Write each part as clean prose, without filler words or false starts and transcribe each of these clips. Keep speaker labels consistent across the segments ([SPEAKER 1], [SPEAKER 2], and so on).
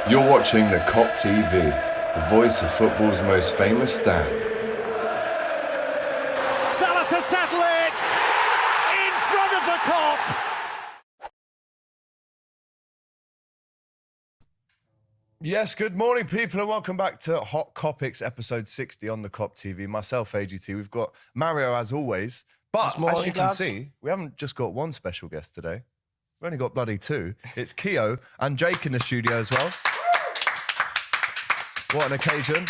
[SPEAKER 1] You're watching the Kop TV, the voice of football's most famous stand.
[SPEAKER 2] Salah to settle it in front of the Kop.
[SPEAKER 3] Yes, good morning, people, and welcome back to Hot Kopics, episode 60 on the Kop TV. Myself, AGT. We've got Mario, as always. But as you can see, we haven't just got one special guest today. We've only got bloody two. It's Keio and Jake in the studio as well. What an occasion.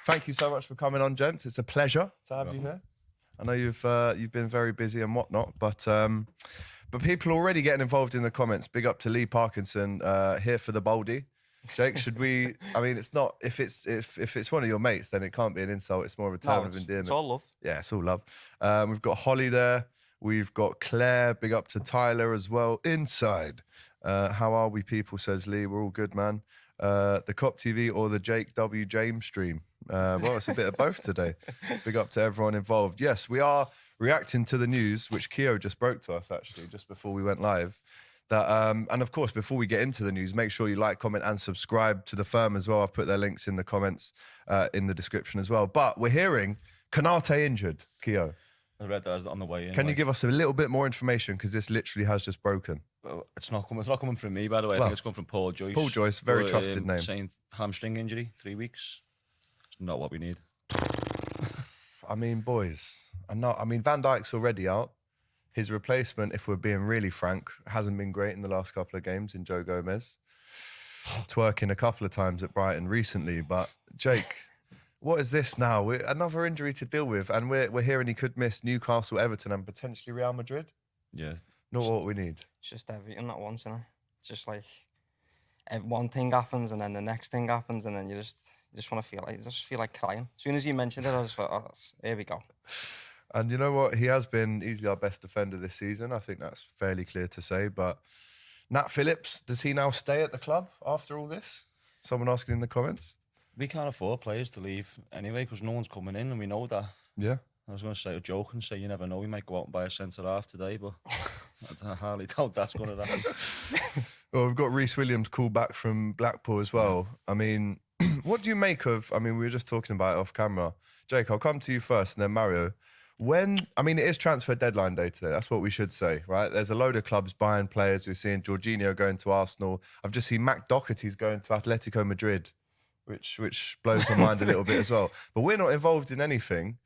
[SPEAKER 3] Thank you so much for coming on, gents. It's a pleasure to have you here. I know you've been very busy and whatnot, but people are already getting involved in the comments. Big up to Lee Parkinson, here for the Baldy. Jake, should we? I mean, it's not if it's one of your mates, then it can't be an insult. It's more of a term of endearment.
[SPEAKER 4] It's all love.
[SPEAKER 3] Yeah, it's all love. We've got Holly there. We've got Claire. Big up to Tyler as well. Inside. How are we, people? Says Lee. We're all good, man. The Kop TV or the Jake W. James stream. Well, it's a bit of both today. Big up to everyone involved. Yes, we are reacting to the news, which Keio just broke to us, actually, just before we went live. That, and of course, before we get into the news, make sure you like, comment, and subscribe to the firm as well. I've put their links in the comments, in the description as well. But we're hearing Konate injured, Keio.
[SPEAKER 4] I read that on the way in.
[SPEAKER 3] Can you give us a little bit more information? Because this literally has just broken.
[SPEAKER 4] Well, it's not coming from me, by the way. I think it's coming from Paul Joyce.
[SPEAKER 3] Paul Joyce, very trusted name.
[SPEAKER 4] Saying hamstring injury, 3 weeks. It's not what we need.
[SPEAKER 3] I mean, boys, I mean, Van Dijk's already out. His replacement, if we're being really frank, hasn't been great in the last couple of games in Joe Gomez. Twerking a couple of times at Brighton recently. But, Jake, what is this now? Another injury to deal with, and we're hearing he could miss Newcastle, Everton, and potentially Real Madrid?
[SPEAKER 4] Yeah.
[SPEAKER 3] Not what we need.
[SPEAKER 5] It's just everything at once, you know? It's just like one thing happens and then the next thing happens and then you just want to feel like crying. As soon as you mentioned it, I just thought, oh, here we go.
[SPEAKER 3] And you know what? He has been easily our best defender this season. I think that's fairly clear to say. But Nat Phillips, does he now stay at the club after all this? Someone asking in the comments.
[SPEAKER 4] We can't afford players to leave anyway because no one's coming in and we know that.
[SPEAKER 3] Yeah.
[SPEAKER 4] I was going to say a joke and say you never know. We might go out and buy a centre-half today, but I hardly doubt that's going to happen.
[SPEAKER 3] Well, we've got Reece Williams called back from Blackpool as well. I mean, what do you make of... I mean, we were just talking about it off camera. Jake, I'll come to you first and then Mario. I mean, it is transfer deadline day today. That's what we should say, right? There's a load of clubs buying players. We're seeing Jorginho going to Arsenal. I've just seen Mac Doherty's going to Atletico Madrid, which blows my mind a little bit as well. But we're not involved in anything.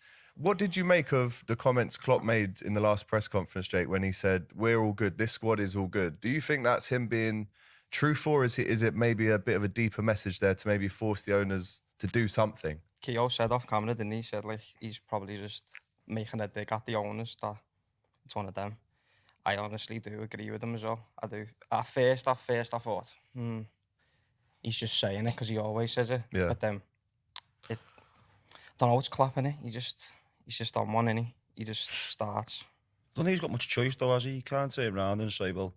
[SPEAKER 3] What did you make of the comments Klopp made in the last press conference, Jake, when he said, we're all good, this squad is all good? Do you think that's him being truthful, or is it maybe a bit of a deeper message there to maybe force the owners to do something?
[SPEAKER 5] Keio said off camera, didn't he? He said, like, he's probably just making a dig at the owners that it's one of them. I honestly do agree with him as well. I do. At first I thought, he's just saying it because he always says it.
[SPEAKER 3] Yeah.
[SPEAKER 5] But then, I don't know, it's Klopp, innit? He's just on one, innit? He just starts.
[SPEAKER 4] I don't think he's got much choice though, has he? He can't turn around and say, well,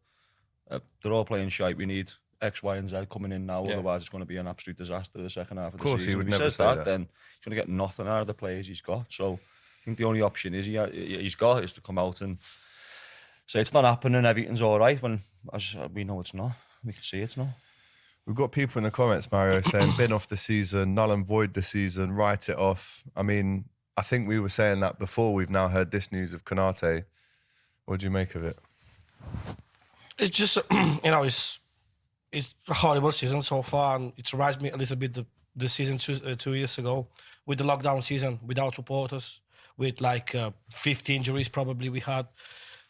[SPEAKER 4] they're all playing shite, we need X, Y and Z coming in now, otherwise it's going to be an absolute disaster the second half of the season. Of course, he would never say that. Then he's going to get nothing out of the players he's got. So I think the only option he's got is to come out and say it's not happening, everything's all right, when as we know it's not. We can see it's not.
[SPEAKER 3] We've got people in the comments, Mario, saying bin off the season, null and void the season, write it off. I mean, I think we were saying that before. We've now heard this news of Konate. What do you make of it?
[SPEAKER 6] It's just, it's a horrible season so far, and it reminds me a little bit the season 2 years ago with the lockdown season, without supporters, with like 50 injuries probably we had.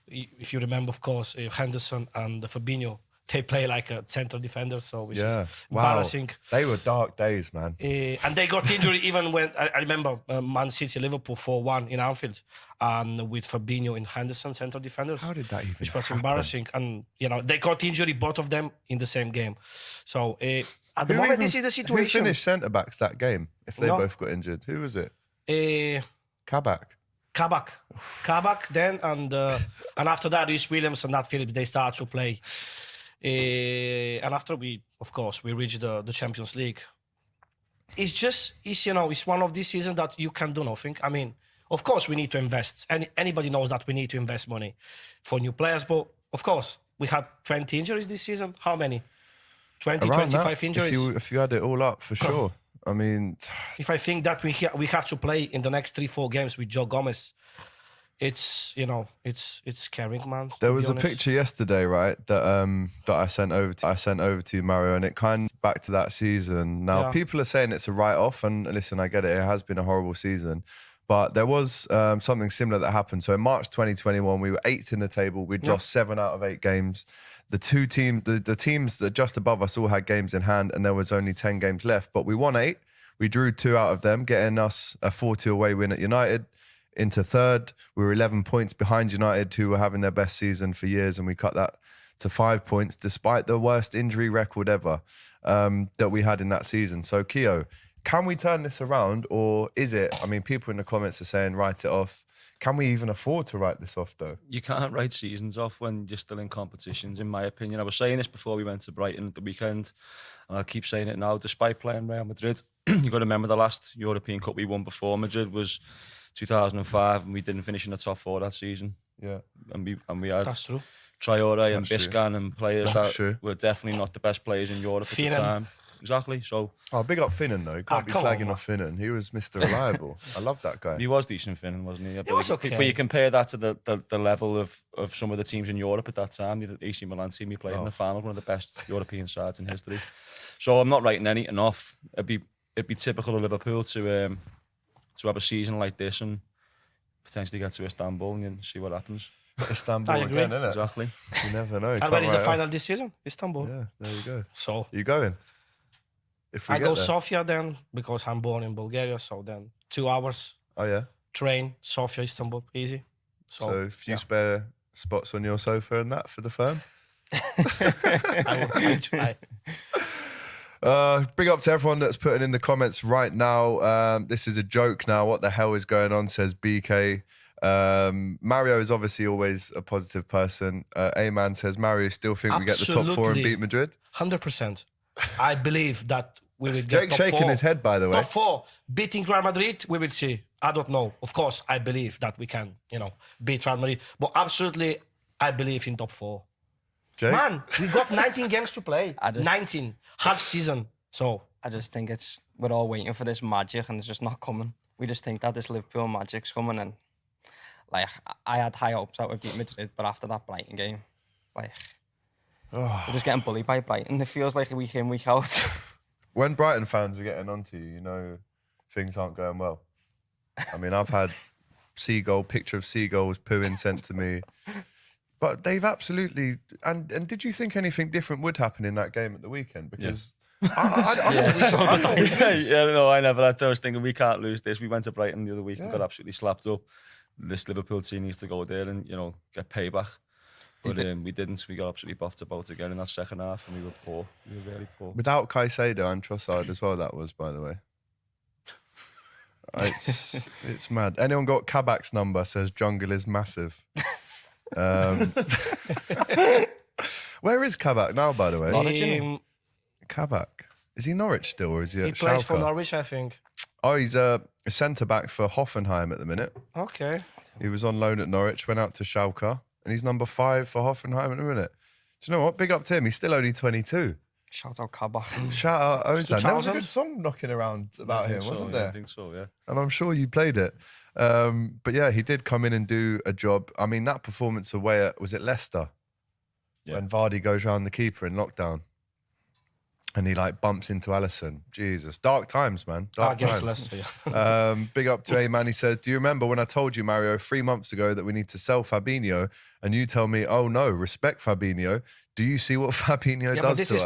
[SPEAKER 6] If you remember, of course, Henderson and Fabinho, they play like a central defender, so it's just embarrassing.
[SPEAKER 3] They were dark days, man.
[SPEAKER 6] And they got injured even when, I remember Man City, Liverpool 4-1 in Anfield, and with Fabinho and Henderson, central defenders.
[SPEAKER 3] How did that even
[SPEAKER 6] Which was
[SPEAKER 3] happen?
[SPEAKER 6] embarrassing. And, they got injury, both of them, in the same game. So, at the moment, this is the situation.
[SPEAKER 3] Who finished centre-backs that game, if they both got injured? Who was it? Kabak.
[SPEAKER 6] Kabak then, and after that, Reece Williams and Nat Phillips, they start to play. And after we reached the Champions League. It's one of these seasons that you can do nothing. I mean, of course we need to invest. Anybody knows that we need to invest money for new players, but of course we had 20 injuries this season. How many? 20,
[SPEAKER 3] Around
[SPEAKER 6] 25
[SPEAKER 3] that,
[SPEAKER 6] injuries.
[SPEAKER 3] If you had it all up, for sure. I mean,
[SPEAKER 6] if I think that we have to play in the next 3-4 games with Joe Gomez, it's it's scaring, man.
[SPEAKER 3] there was a picture yesterday, right, that I sent over to you, Mario, and it kind of back to that season. Now, people are saying it's a write-off, and listen, I get it. It has been a horrible season. But there was something similar that happened. So in March 2021, we were 8th in the table. We'd lost 7 out of 8 games. The teams that just above us all had games in hand, and there was only 10 games left. But we won 8. We drew 2 out of them, getting us a 4-2 away win at United. Into 3rd, we were 11 points behind United, who were having their best season for years, and we cut that to 5 points, despite the worst injury record ever that we had in that season. So, Keio, can we turn this around, or is it? I mean, people in the comments are saying write it off. Can we even afford to write this off, though?
[SPEAKER 4] You can't write seasons off when you're still in competitions, in my opinion. I was saying this before we went to Brighton at the weekend, and I'll keep saying it now. Despite playing Real Madrid, you've got to remember the last European Cup we won before Madrid was 2005, and we didn't finish in the top 4 that season.
[SPEAKER 3] Yeah,
[SPEAKER 4] and we had
[SPEAKER 6] That's true.
[SPEAKER 4] Traore and Biscan and players that were definitely not the best players in Europe at the time. Exactly. So,
[SPEAKER 3] big up Finnan though. You can't be slagging off Finnan. He was Mr. Reliable. I love that guy.
[SPEAKER 4] He was decent, Finnan, wasn't he?
[SPEAKER 6] He was okay.
[SPEAKER 4] But you compare that to the level of some of the teams in Europe at that time. The AC Milan team we played in the final, one of the best European sides in history. So I'm not writing anything off. It'd be typical of Liverpool to have a season like this and potentially get to Istanbul and see what happens.
[SPEAKER 3] Istanbul again, innit?
[SPEAKER 4] Exactly.
[SPEAKER 3] You never know.
[SPEAKER 6] And when is the final this season? Istanbul.
[SPEAKER 3] Yeah, there you go.
[SPEAKER 6] So
[SPEAKER 3] you going? If we
[SPEAKER 6] I go
[SPEAKER 3] there.
[SPEAKER 6] Sofia then, because I'm born in Bulgaria. So then 2 hours.
[SPEAKER 3] Oh yeah.
[SPEAKER 6] Train, Sofia, Istanbul, easy. So
[SPEAKER 3] a few spare spots on your sofa and that for the firm.
[SPEAKER 6] I will try.
[SPEAKER 3] Big up to everyone that's putting in the comments right now. This is a joke now. What the hell is going on, says BK. Mario is obviously always a positive person. A-Man says, Mario, still think we get the top 4 and beat Madrid?
[SPEAKER 6] 100%. I believe that we will get
[SPEAKER 3] Jake
[SPEAKER 6] top
[SPEAKER 3] shaking
[SPEAKER 6] 4.
[SPEAKER 3] his head, by the way.
[SPEAKER 6] Top 4. Beating Real Madrid, we will see. I don't know. Of course, I believe that we can, beat Real Madrid. But absolutely, I believe in top 4.
[SPEAKER 3] Jake?
[SPEAKER 6] Man, we got 19 games to play. 19. Half season. So
[SPEAKER 5] I just think we're all waiting for this magic and it's just not coming. We just think that this Liverpool magic's coming, and I had high hopes that we'd beat Madrid, but after that Brighton game, we're just getting bullied by Brighton. It feels like week in, week out.
[SPEAKER 3] When Brighton fans are getting onto you, things aren't going well. I mean, I've had picture of seagulls pooing sent to me. But they've absolutely... And did you think anything different would happen in that game at the weekend? Because...
[SPEAKER 4] I never. I was thinking we can't lose this. We went to Brighton the other week and got absolutely slapped up. This Liverpool team needs to go there and get payback. But we didn't. We got absolutely bopped about again in that second half, and we were poor. We were really poor.
[SPEAKER 3] Without Caicedo and Trossard as well, that was, by the way. It's mad. Anyone got Kabak's number? Says jungle is massive. Where is Kabak now, by the way? Kabak. Is he Norwich still, or is he at Schalke?
[SPEAKER 6] He plays for Norwich, I think.
[SPEAKER 3] Oh, he's a centre-back for Hoffenheim at the minute.
[SPEAKER 6] Okay.
[SPEAKER 3] He was on loan at Norwich, went out to Schalke, and he's number 5 for Hoffenheim at the minute. Do you know what? Big up to him. He's still only 22.
[SPEAKER 5] Shout out Kabak.
[SPEAKER 3] Shout out Ozan. There was a good song knocking around about him, wasn't there?
[SPEAKER 4] I think so, yeah.
[SPEAKER 3] And I'm sure you played it. But yeah, he did come in and do a job. I mean, that performance away at, was it Leicester? Yeah. When Vardy goes round the keeper in lockdown. And he bumps into Alisson. Jesus. Dark times, man. Dark times.
[SPEAKER 6] Leicester, yeah.
[SPEAKER 3] Big up to A-Man. He said, do you remember when I told you, Mario, 3 months ago that we need to sell Fabinho, and you tell me, oh no, respect Fabinho. Do you see what Fabinho does to us?
[SPEAKER 6] But this is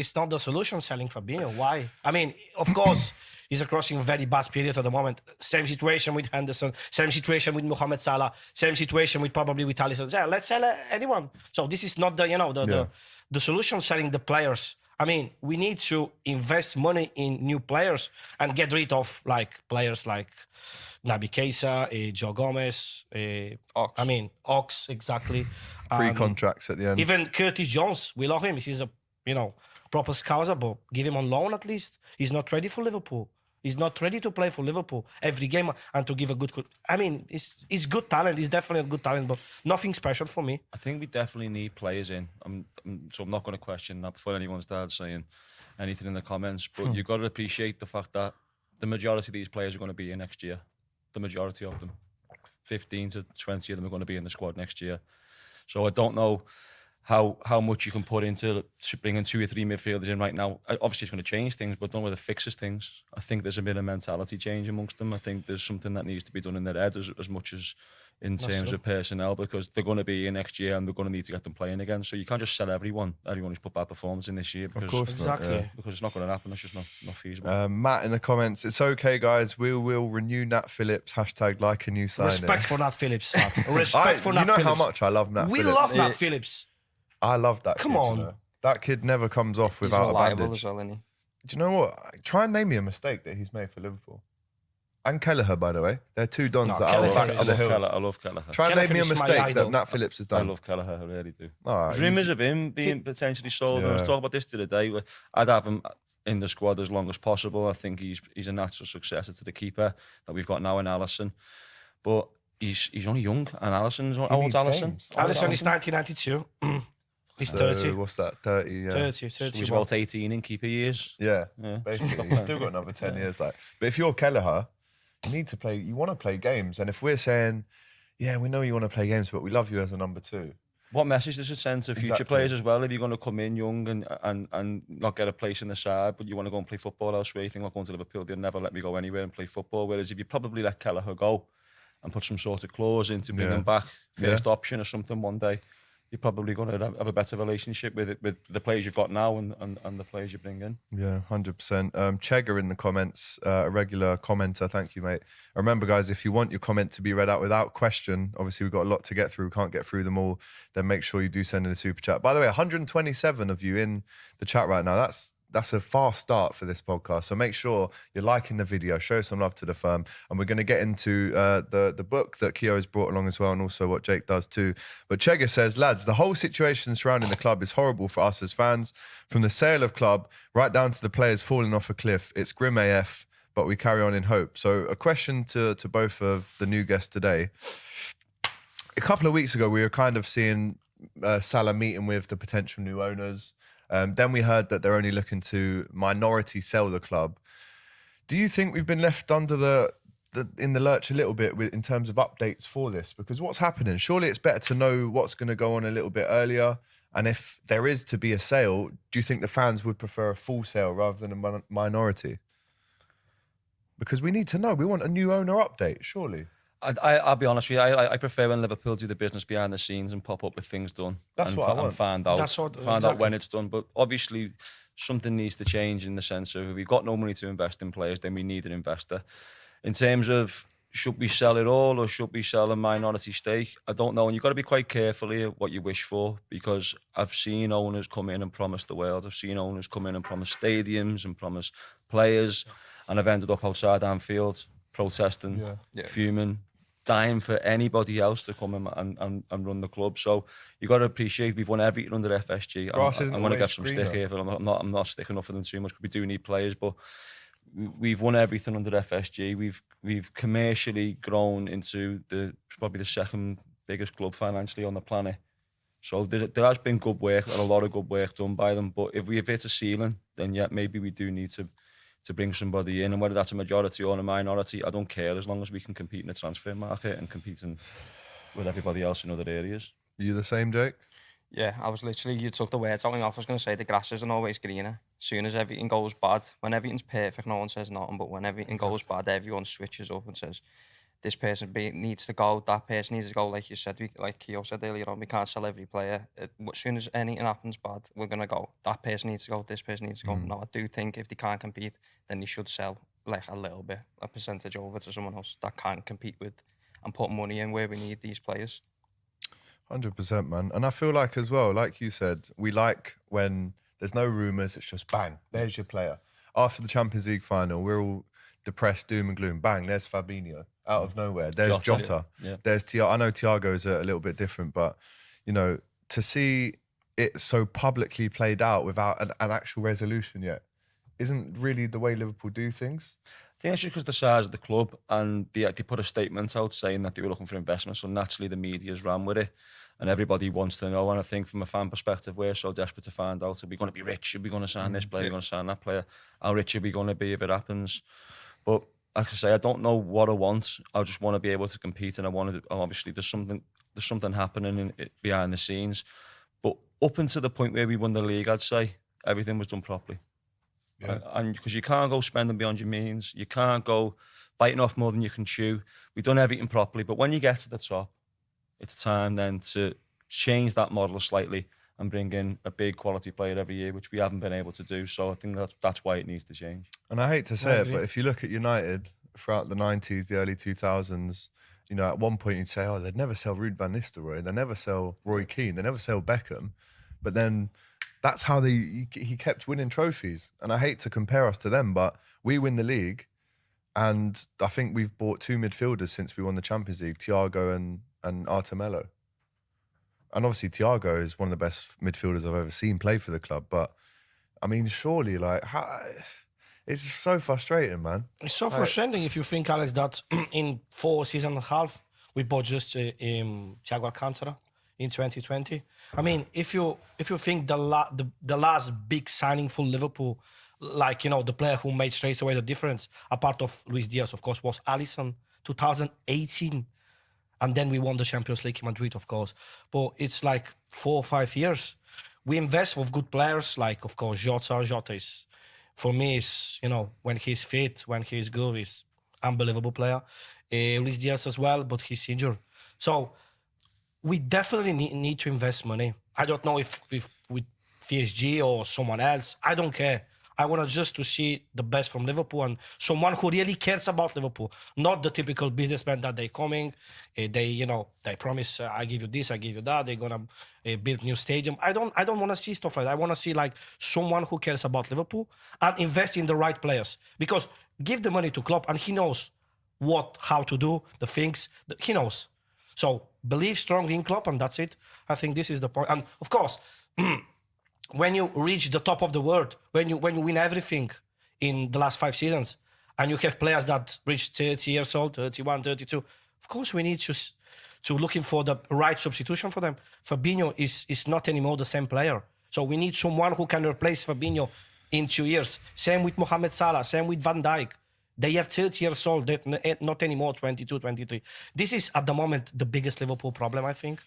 [SPEAKER 6] it's not the solution, selling Fabinho. Why? I mean, of course, he's crossing a very bad period at the moment. Same situation with Henderson, same situation with Mohamed Salah, same situation with Alisson. Yeah, let's sell anyone. So this is not the solution, selling the players. I mean, we need to invest money in new players and get rid of players like Naby Keita, Joe Gomez,
[SPEAKER 5] Ox.
[SPEAKER 6] I mean, Ox, exactly.
[SPEAKER 3] Free contracts at the end.
[SPEAKER 6] Even Curtis Jones, we love him. He's a proper scouser, but give him on loan at least. He's not ready for Liverpool. He's not ready to play for Liverpool every game and to give a good. I mean, he's good talent. He's definitely a good talent, but nothing special for me.
[SPEAKER 4] I think we definitely need players in. So I'm not going to question that before anyone starts saying anything in the comments. But you've got to appreciate the fact that the majority of these players are going to be in next year. The majority of them, 15 to 20 of them, are going to be in the squad next year. So I don't know how much you can put into bringing 2 or 3 midfielders in right now. Obviously, it's going to change things, but don't know whether it fixes things. I think there's a bit of mentality change amongst them. I think there's something that needs to be done in their head as much as in terms of personnel, because they're going to be in next year and they're going to need to get them playing again. So you can't just sell everyone who's put bad performance in this year. Because,
[SPEAKER 3] of course
[SPEAKER 6] exactly.
[SPEAKER 3] Not, yeah.
[SPEAKER 4] Because it's not going to happen. It's just not feasible.
[SPEAKER 3] Matt in the comments, it's okay, guys. We will renew Nat Phillips. # like a new signing.
[SPEAKER 6] Respect for Nat Phillips. Respect for Nat Phillips.
[SPEAKER 3] You know how much I love Nat Phillips.
[SPEAKER 6] We love Nat Phillips.
[SPEAKER 3] I love that
[SPEAKER 6] Come
[SPEAKER 3] kid.
[SPEAKER 6] on.
[SPEAKER 3] You know? That kid never comes off without
[SPEAKER 5] He's
[SPEAKER 3] a
[SPEAKER 5] reliable
[SPEAKER 3] bandage.
[SPEAKER 5] as well, isn't he?
[SPEAKER 3] Do you know what? Try and name me a mistake that he's made for Liverpool. And Kelleher, by the way. They're 2 dons that
[SPEAKER 6] Kelleher
[SPEAKER 3] are back to the hills.
[SPEAKER 4] I love Kelleher.
[SPEAKER 3] Try and name me a
[SPEAKER 6] Kelleher is my
[SPEAKER 3] mistake
[SPEAKER 6] idol.
[SPEAKER 3] that Nat Phillips has
[SPEAKER 4] I
[SPEAKER 3] done.
[SPEAKER 4] love Kelleher, I really do.
[SPEAKER 3] All right,
[SPEAKER 4] There's rumours of him being potentially sold. I was talking about this the other day. I'd have him in the squad as long as possible. I think he's a natural successor to the keeper that we've got now in Alisson. But he's only young, and Alisson's how old's Alisson?
[SPEAKER 6] Alisson is 1992. He's 30.
[SPEAKER 3] What's that? 30, yeah.
[SPEAKER 6] 30,
[SPEAKER 4] So
[SPEAKER 6] 30.
[SPEAKER 4] he's about 18 in keeper years.
[SPEAKER 3] Yeah,
[SPEAKER 4] Yeah.
[SPEAKER 3] basically. He's still got another 10 years. But if you're Kelleher, you need to play, you want to play games. And if we're saying, yeah, we know you want to play games, but we love you as a number 2.
[SPEAKER 4] What message does it send to future players as well? If you're going to come in young and not get a place in the side, but you want to go and play football elsewhere, you think, I'm going to Liverpool, they'll never let me go anywhere and play football. Whereas if you probably let Kelleher go and put some sort of clause in to bring him back, first option or something one day, you're probably going to have a better relationship with the players you've got now and the players you bring in.
[SPEAKER 3] Yeah, 100%. Chegger in the comments, a regular commenter. Thank you, mate. Remember, guys, if you want your comment to be read out without question, obviously we've got a lot to get through. We can't get through them all. Then make sure you do send in a super chat. By the way, 127 of you in the chat right now. That's a fast start for this podcast. So make sure you're liking the video, show some love to the firm. And we're going to get into the book that Keio has brought along as well, and also what Jake does too. But Chegger says, lads, the whole situation surrounding the club is horrible for us as fans. From the sale of club right down to the players falling off a cliff. It's grim AF, but we carry on in hope. So a question to both of the new guests today. A couple of weeks ago, we were kind of seeing Salah meeting with the potential new owners. Then we heard that they're only looking to minority sell the club. Do you think we've been left under in the lurch a little bit in terms of updates for this? Because what's happening? Surely it's better to know what's going to go on a little bit earlier. And if there is to be a sale, do you think the fans would prefer a full sale rather than a minority? Because we need to know. We want a new owner update, surely.
[SPEAKER 4] I'll be honest with you. I prefer when Liverpool do the business behind the scenes and pop up with things done.
[SPEAKER 3] That's what I want.
[SPEAKER 4] And find out when it's done. But obviously, something needs to change in the sense of if we've got no money to invest in players, then we need an investor. In terms of should we sell it all or should we sell a minority stake? I don't know. And you've got to be quite careful here what you wish for, because I've seen owners come in and promise the world. I've seen owners come in and promise stadiums and promise players, and I've ended up outside Anfield protesting, fuming, dying for anybody else to come and run the club. So you got to appreciate we've won everything under FSG. I'm going to get some stick here, but I'm not sticking up for them too much because we do need players. But we've won everything under FSG. We've commercially grown into probably the second biggest club financially on the planet. So there has been good work and a lot of good work done by them. But if we have hit a ceiling, then yeah, maybe we do need to bring somebody in, and whether that's a majority or a minority, I don't care, as long as we can compete in the transfer market and competing with everybody else in other areas.
[SPEAKER 3] You the same, Jake?
[SPEAKER 5] Yeah, you took the words out of my mouth. I was going to say the grass isn't always greener. As soon as everything goes bad, when everything's perfect, no one says nothing, but when everything goes bad, everyone switches up and says, this person needs to go, that person needs to go. Like you said, like Keio said earlier on, we can't sell every player. As soon as anything happens bad, we're going to go, that person needs to go, this person needs to go. No, I do think if they can't compete, then they should sell like a little bit, a percentage over to someone else that can compete with and put money in where we need these players.
[SPEAKER 3] 100%, man. And I feel like as well, like you said, we like when there's no rumours, it's just bang, there's your player. After the Champions League final, we're all depressed, doom and gloom. Bang, there's Fabinho out of nowhere. There's Jota. Yeah. There's Thiago. I know Thiago's a little bit different, but you know, to see it so publicly played out without an actual resolution yet isn't really the way Liverpool do things.
[SPEAKER 4] think it's just because the size of the club, and they put a statement out saying that they were looking for investment, so naturally the media's ran with it, and everybody wants to know. And I think from a fan perspective, we're so desperate to find out, are we going to be rich? Are we going to sign this player? Are we going to sign that player? How rich are we going to be if it happens? But like I say, I don't know what I want. I just want to be able to compete, and I want to. Obviously, there's something happening behind the scenes. But up until the point where we won the league, I'd say everything was done properly. Yeah. And because you can't go spending beyond your means, you can't go biting off more than you can chew. We've done everything properly, but when you get to the top, it's time then to change that model slightly and bring in a big quality player every year, which we haven't been able to do. So I think that's why it needs to change.
[SPEAKER 3] And I hate to say it, but if you look at United throughout the 90s, the early 2000s, you know, at one point you'd say, oh, they'd never sell Ruud van Nistelrooy, they'd never sell Roy Keane, they'd never sell Beckham. But then that's how he kept winning trophies. And I hate to compare us to them, but we win the league. And I think we've bought 2 midfielders since we won the Champions League, Thiago and Artemelo. And obviously Thiago is one of the best midfielders I've ever seen play for the club. But I mean, surely, like, it's so frustrating, man.
[SPEAKER 6] It's so frustrating if you think, Alex, that in 4 seasons and a half, we bought just Thiago Alcantara in 2020. I mean, if you think the last big signing for Liverpool, like, you know, the player who made straight away the difference, apart of Luis Diaz, of course, was Alisson, 2018. And then we won the Champions League in Madrid, of course. But it's like 4 or 5 years. We invest with good players, like, of course, Jota. Jota is, for me, is, you know, when he's fit, when he's good, he's unbelievable player. Luis Diaz as well, but he's injured. So we definitely need to invest money. I don't know if with PSG or someone else. I don't care. I want just to see the best from Liverpool and someone who really cares about Liverpool, not the typical businessman that they coming, they promise I give you this, I give you that. They're gonna build new stadium. I don't want to see stuff like that. I want to see like someone who cares about Liverpool and invest in the right players, because give the money to Klopp and he knows how to do the things that he knows. So believe strongly in Klopp and that's it. I think this is the point. And of course. When you reach the top of the world, when you win everything in the last 5 seasons, and you have players that reach 30 years old, 31, 32, of course we need to looking for the right substitution for them. Fabinho is not anymore the same player. So we need someone who can replace Fabinho in 2 years. Same with Mohamed Salah, same with Van Dijk. They are 30 years old, not anymore 22, 23. This is, at the moment, the biggest Liverpool problem, I think.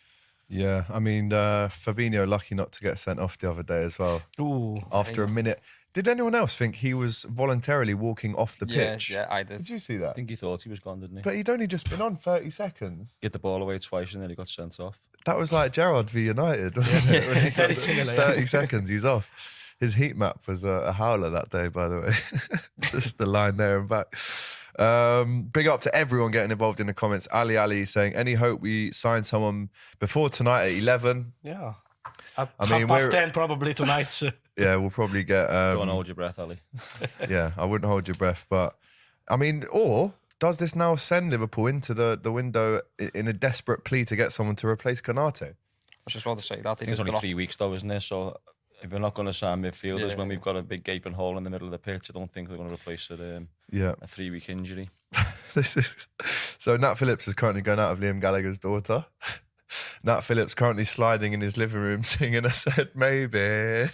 [SPEAKER 3] Yeah, I mean, Fabinho lucky not to get sent off the other day as well.
[SPEAKER 6] Ooh,
[SPEAKER 3] after a minute. Did anyone else think he was voluntarily walking off the pitch?
[SPEAKER 5] Yeah, I did.
[SPEAKER 3] Did you see that?
[SPEAKER 4] I think he thought he was gone, didn't he?
[SPEAKER 3] But he'd only just been on 30 seconds.
[SPEAKER 4] Get the ball away twice and then he got sent off.
[SPEAKER 3] That was like Gerrard v United, wasn't it?
[SPEAKER 6] Very similar.
[SPEAKER 3] 30 seconds, he's off. His heat map was a howler that day, by the way. Just the line there and back. Big up to everyone getting involved in the comments. Ali saying, any hope we sign someone before tonight at 11?
[SPEAKER 6] Yeah. I mean, past 10 probably tonight. So.
[SPEAKER 3] Yeah, we'll probably get...
[SPEAKER 4] Don't hold your breath, Ali.
[SPEAKER 3] Yeah, I wouldn't hold your breath. But, I mean, or does this now send Liverpool into the window in a desperate plea to get someone to replace Konate?
[SPEAKER 5] I was just about to say that.
[SPEAKER 4] I think it's only 3 weeks though, isn't it? So if we're not going to sign midfielders when we've got a big gaping hole in the middle of the pitch, I don't think we're going to replace it. A 3-week injury.
[SPEAKER 3] So Nat Phillips is currently going out of Liam Gallagher's daughter. Nat Phillips currently sliding in his living room singing, I said, maybe.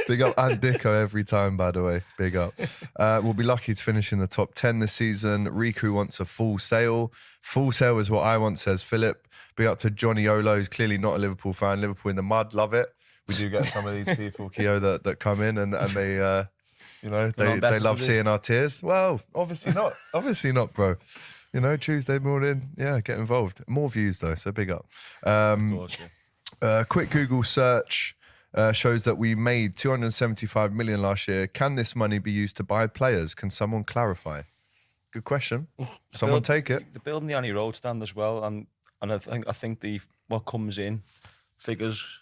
[SPEAKER 3] Big up Ant Dicko every time, by the way. Big up. We'll be lucky to finish in the top 10 this season. Riku wants a full sale. Full sale is what I want, says Philip. Big up to Johnny Olo, who's clearly not a Liverpool fan. Liverpool in the mud, love it. We do get some of these people, Keio, that come in and they... they love seeing our tears. Well, obviously not. Obviously not, bro. You know, Tuesday morning, get involved. More views though, so big up. Quick Google search shows that we made 275 million last year. Can this money be used to buy players? Can someone clarify? Good question. Someone take it.
[SPEAKER 4] They're building the Annie Road stand as well, and I think what comes in figures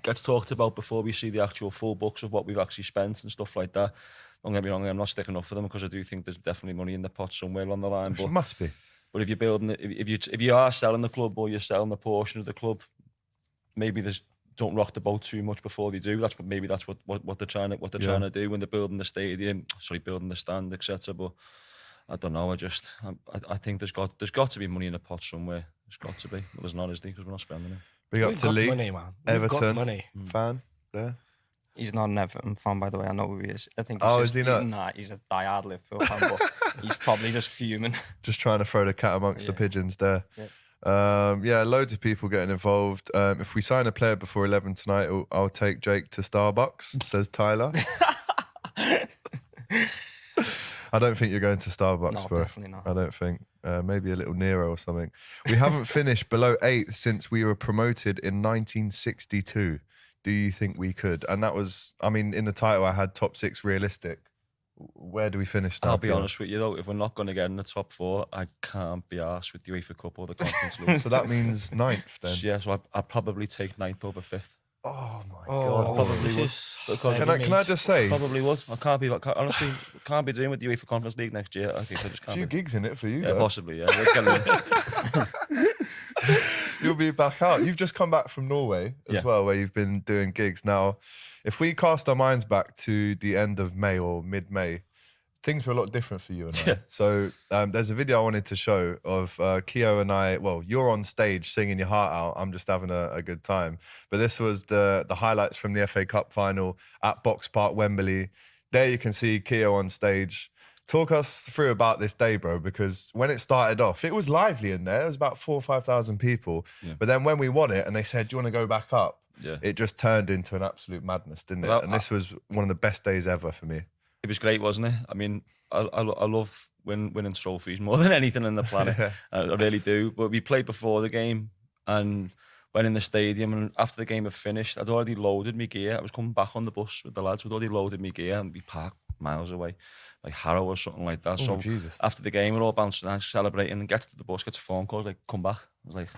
[SPEAKER 4] gets talked about before we see the actual full books of what we've actually spent and stuff like that. Don't get me wrong, I'm not sticking up for them because I do think there's definitely money in the pot somewhere on the line.
[SPEAKER 3] But must be.
[SPEAKER 4] But if you're building, if you are selling the club or you're selling a portion of the club, maybe there's don't rock the boat too much before they do. That's what they're trying to do when they're building the stadium, building the stand, etc. But I don't know. I think there's got to be money in the pot somewhere. There's got to be. Well, there's not, is there? Because we're not spending it.
[SPEAKER 3] Big up to Lee,
[SPEAKER 6] money, man.
[SPEAKER 3] Everton
[SPEAKER 6] money.
[SPEAKER 3] fan there.
[SPEAKER 5] He's not an Everton fan, by the way. I know who he is. I think.
[SPEAKER 3] Is he not?
[SPEAKER 5] Nah, he's a diehard Liverpool fan, but he's probably just fuming.
[SPEAKER 3] Just trying to throw the cat amongst the pigeons there. Yeah. Loads of people getting involved. If we sign a player before 11 tonight, I'll take Jake to Starbucks, says Tyler. I don't think you're going to Starbucks, bro.
[SPEAKER 5] Definitely not.
[SPEAKER 3] I don't think. Maybe a little Nero or something. We haven't finished below 8th since we were promoted in 1962. Do you think we could? And that was, I mean, in the title I had top 6 realistic. Where do we finish now?
[SPEAKER 4] I'll be honest with you though, if we're not going to get in the top 4, I can't be arsed with the UEFA Cup or the Conference League.
[SPEAKER 3] So that means 9th then?
[SPEAKER 4] Yeah, so I'd probably take 9th over 5th.
[SPEAKER 3] Oh my God.
[SPEAKER 4] Probably would.
[SPEAKER 3] Can I just say?
[SPEAKER 4] Probably would. Honestly, can't be doing with the UEFA Conference League next year. Okay, so I just can't.
[SPEAKER 3] A few gigs in it for you,
[SPEAKER 4] yeah,
[SPEAKER 3] though.
[SPEAKER 4] Possibly, yeah. Let's get
[SPEAKER 3] You'll be back out. You've just come back from Norway as well, where you've been doing gigs. Now, if we cast our minds back to the end of May or mid-May, things were a lot different for you and I.
[SPEAKER 4] Yeah.
[SPEAKER 3] So there's a video I wanted to show of Keio and I. Well, you're on stage singing your heart out. I'm just having a good time. But this was the highlights from the FA Cup final at Box Park, Wembley. There you can see Keio on stage. Talk us through about this day, bro, because when it started off, it was lively in there. It was about 4,000 or 5,000 people. Yeah. But then when we won it and they said, do you want to go back up? Yeah. It just turned into an absolute madness, didn't it? And this was one of the best days ever for me. It
[SPEAKER 4] was great, wasn't it? I mean, I love winning trophies more than anything on the planet. Yeah. I really do. But we played before the game and went in the stadium, and after the game had finished, I'd already loaded my gear. I was coming back on the bus with the lads. We'd already loaded my gear and we parked miles away, like Harrow or something like that. So Jesus. After the game, we're all bouncing out, celebrating, and gets to the bus, gets a phone call, like, come back. I was like,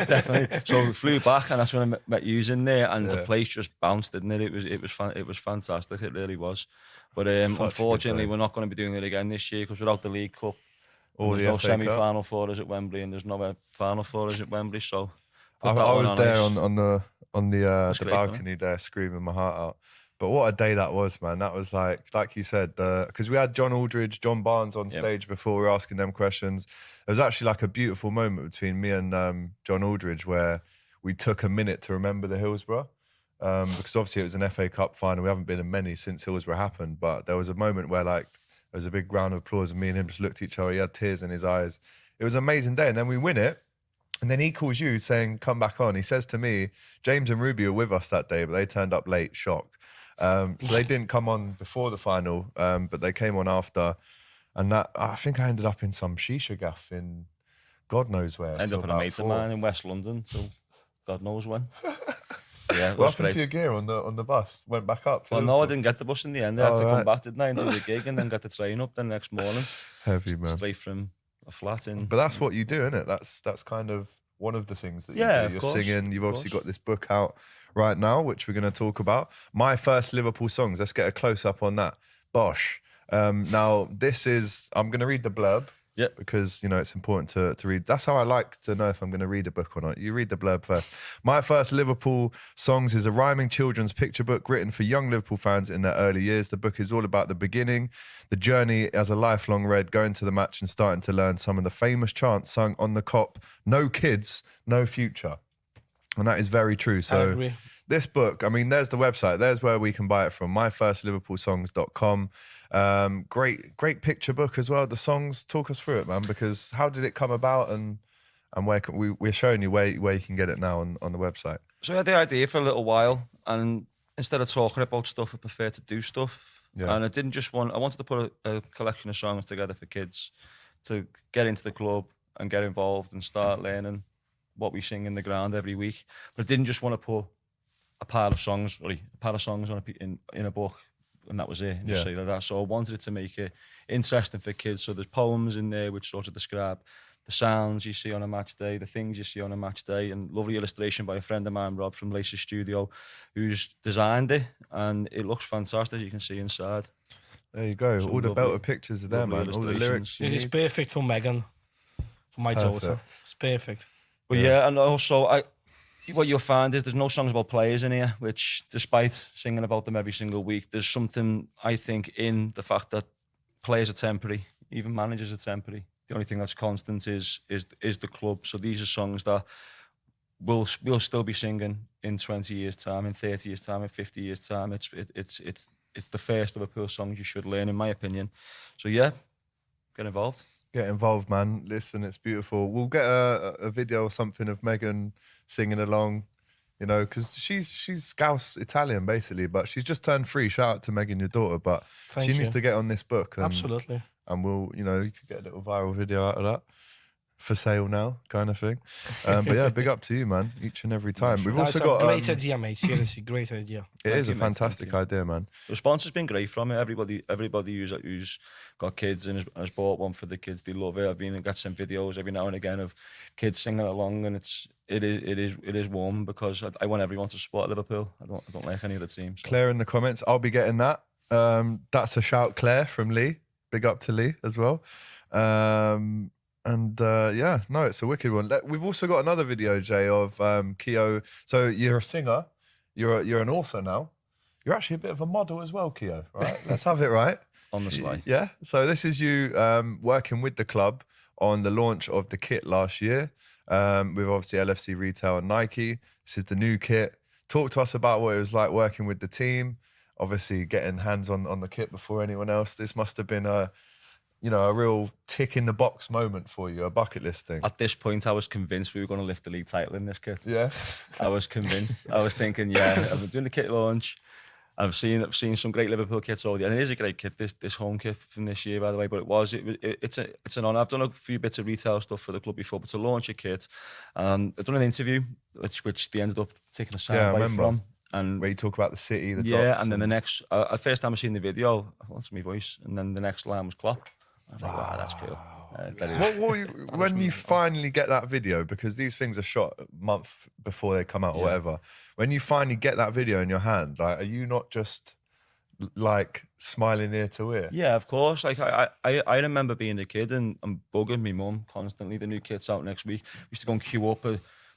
[SPEAKER 4] definitely. So we flew back, and that's when I met you in there, and the place just bounced, didn't it? It was fantastic. It really was. But unfortunately, we're not going to be doing it again this year because without the League Cup, there's no semi-final for us at Wembley, and there's no final for us at Wembley. So
[SPEAKER 3] I was there on the balcony there, screaming my heart out. But what a day that was, man. That was like you said, because we had John Aldridge, John Barnes on stage before we were asking them questions. There was actually like a beautiful moment between me and John Aldridge where we took a minute to remember the Hillsborough. Because obviously it was an FA Cup final. We haven't been in many since Hillsborough happened. But there was a moment where like there was a big round of applause and me and him just looked at each other. He had tears in his eyes. It was an amazing day. And then we win it. And then he calls you saying, come back on. He says to me, James and Ruby were with us that day, but they turned up late, shock. So they didn't come on before the final, but they came on after. And that I think I ended up in some shisha gaff in God knows where.
[SPEAKER 4] Ended up in a mate of mine in West London till God knows when. Yeah,
[SPEAKER 3] what happened to your gear on the bus? Went back up?
[SPEAKER 4] Well, no, I didn't get the bus in the end. I had to come back, didn't I, and do the gig, and then got the train up the next morning.
[SPEAKER 3] Heavy, man.
[SPEAKER 4] Straight from a flat in.
[SPEAKER 3] But that's what you do, isn't it? That's kind of one of the things that you do. You're singing. You've obviously got this book out right now, which we're going to talk about. My First Liverpool Songs. Let's get a close-up on that. Bosh. Now, this is... I'm going to read the blurb. Yeah, because, you know, it's important to read. That's how I like to know if I'm going to read a book or not. You read the blurb first. My First Liverpool Songs is a rhyming children's picture book written for young Liverpool fans in their early years. The book is all about the beginning, the journey as a lifelong Red, going to the match and starting to learn some of the famous chants sung on the Kop. No kids, no future. And that is very true. So
[SPEAKER 6] I agree.
[SPEAKER 3] This book, I mean, there's the website. There's where we can buy it from, myfirstliverpoolsongs.com. Great picture book as well. The songs, talk us through it, man, because how did it come about and where can we're showing you where you can get it now on the website.
[SPEAKER 4] So I had the idea for a little while, and instead of talking about stuff, I prefer to do stuff. Yeah. And I didn't just I wanted to put a collection of songs together for kids to get into the club and get involved and start learning what we sing in the ground every week. But I didn't just want to put a pile of songs on in a book, and that was it. Just say like that. So I wanted it to make it interesting for kids. So there's poems in there which sort of describe the sounds you see on a match day, the things you see on a match day, and lovely illustration by a friend of mine, Rob from Lace's Studio, who's designed it, and it looks fantastic. You can see inside.
[SPEAKER 3] There you go. All the belter pictures are there, man. All the lyrics.
[SPEAKER 6] This is perfect for Megan, for my daughter. It's perfect.
[SPEAKER 4] But yeah, and also what you'll find is there's no songs about players in here, which, despite singing about them every single week, there's something, I think, in the fact that players are temporary, even managers are temporary. The only thing that's constant is the club. So these are songs that we'll still be singing in 20 years' time, in 30 years' time, in 50 years' time. It's the first Liverpool songs you should learn, in my opinion. So yeah, get involved.
[SPEAKER 3] Get involved, man. Listen, it's beautiful. We'll get a video or something of Megan singing along, you know, because she's Scouse Italian, basically, but she's just turned 3. Shout out to Megan, your daughter, but she needs to get on this book. And,
[SPEAKER 6] Absolutely.
[SPEAKER 3] And we'll, you know, you could get a little viral video out of that. For sale now, kind of thing. But yeah, big up to you, man, each and every time. We've also got...
[SPEAKER 6] great idea, mate. Seriously, great idea.
[SPEAKER 3] It is a fantastic idea, man.
[SPEAKER 4] The response has been great from it. Everybody who's got kids and has bought one for the kids, they love it. I've been and got some videos every now and again of kids singing along, and it is warm because I want everyone to support Liverpool. I don't like any other teams. So.
[SPEAKER 3] Claire in the comments, I'll be getting that. That's a shout, Claire, from Lee. Big up to Lee as well. And yeah, no, it's a wicked one. We've also got another video, Jay, of Keio. So you're a singer, you're an author now. You're actually a bit of a model as well, Keio, right? Let's have it right.
[SPEAKER 4] On the slide.
[SPEAKER 3] Yeah, so this is you working with the club on the launch of the kit last year with obviously LFC Retail and Nike. This is the new kit. Talk to us about what it was like working with the team, obviously getting hands on the kit before anyone else. This must have been a real tick in the box moment for you, a bucket list thing.
[SPEAKER 4] At this point, I was convinced we were going to lift the league title in this kit.
[SPEAKER 3] Yeah.
[SPEAKER 4] I was convinced. I was thinking, yeah, I've been doing the kit launch. I've seen some great Liverpool kits already, and it is a great kit. This home kit from this year, by the way. But it's an honour. I've done a few bits of retail stuff for the club before, but to launch a kit, I've done an interview which they ended up taking a soundbite from. And
[SPEAKER 3] where you talk about the city, the
[SPEAKER 4] docks, and then the next, first time I seen the video, that's my voice, and then the next line was Klopp. I was like, wow, that's cool.
[SPEAKER 3] When you finally get that video, because these things are shot a month before they come out or whatever, when you finally get that video in your hand, like, are you not just like smiling ear to ear?
[SPEAKER 4] Yeah, of course. Like I remember being a kid and bugging my mum constantly. The new kit's out next week. We used to go and queue up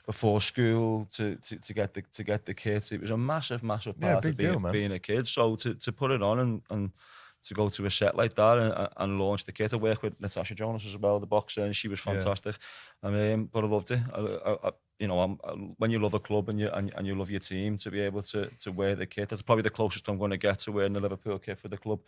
[SPEAKER 4] before school to get the kit. It was a massive part of being a kid. So to put it on and to go to a set like that and launch the kit. I worked with Natasha Jonas as well, the boxer, and she was fantastic. But I loved it. When you love a club and you love your team, to be able to wear the kit, that's probably the closest I'm going to get to wearing the Liverpool kit for the club.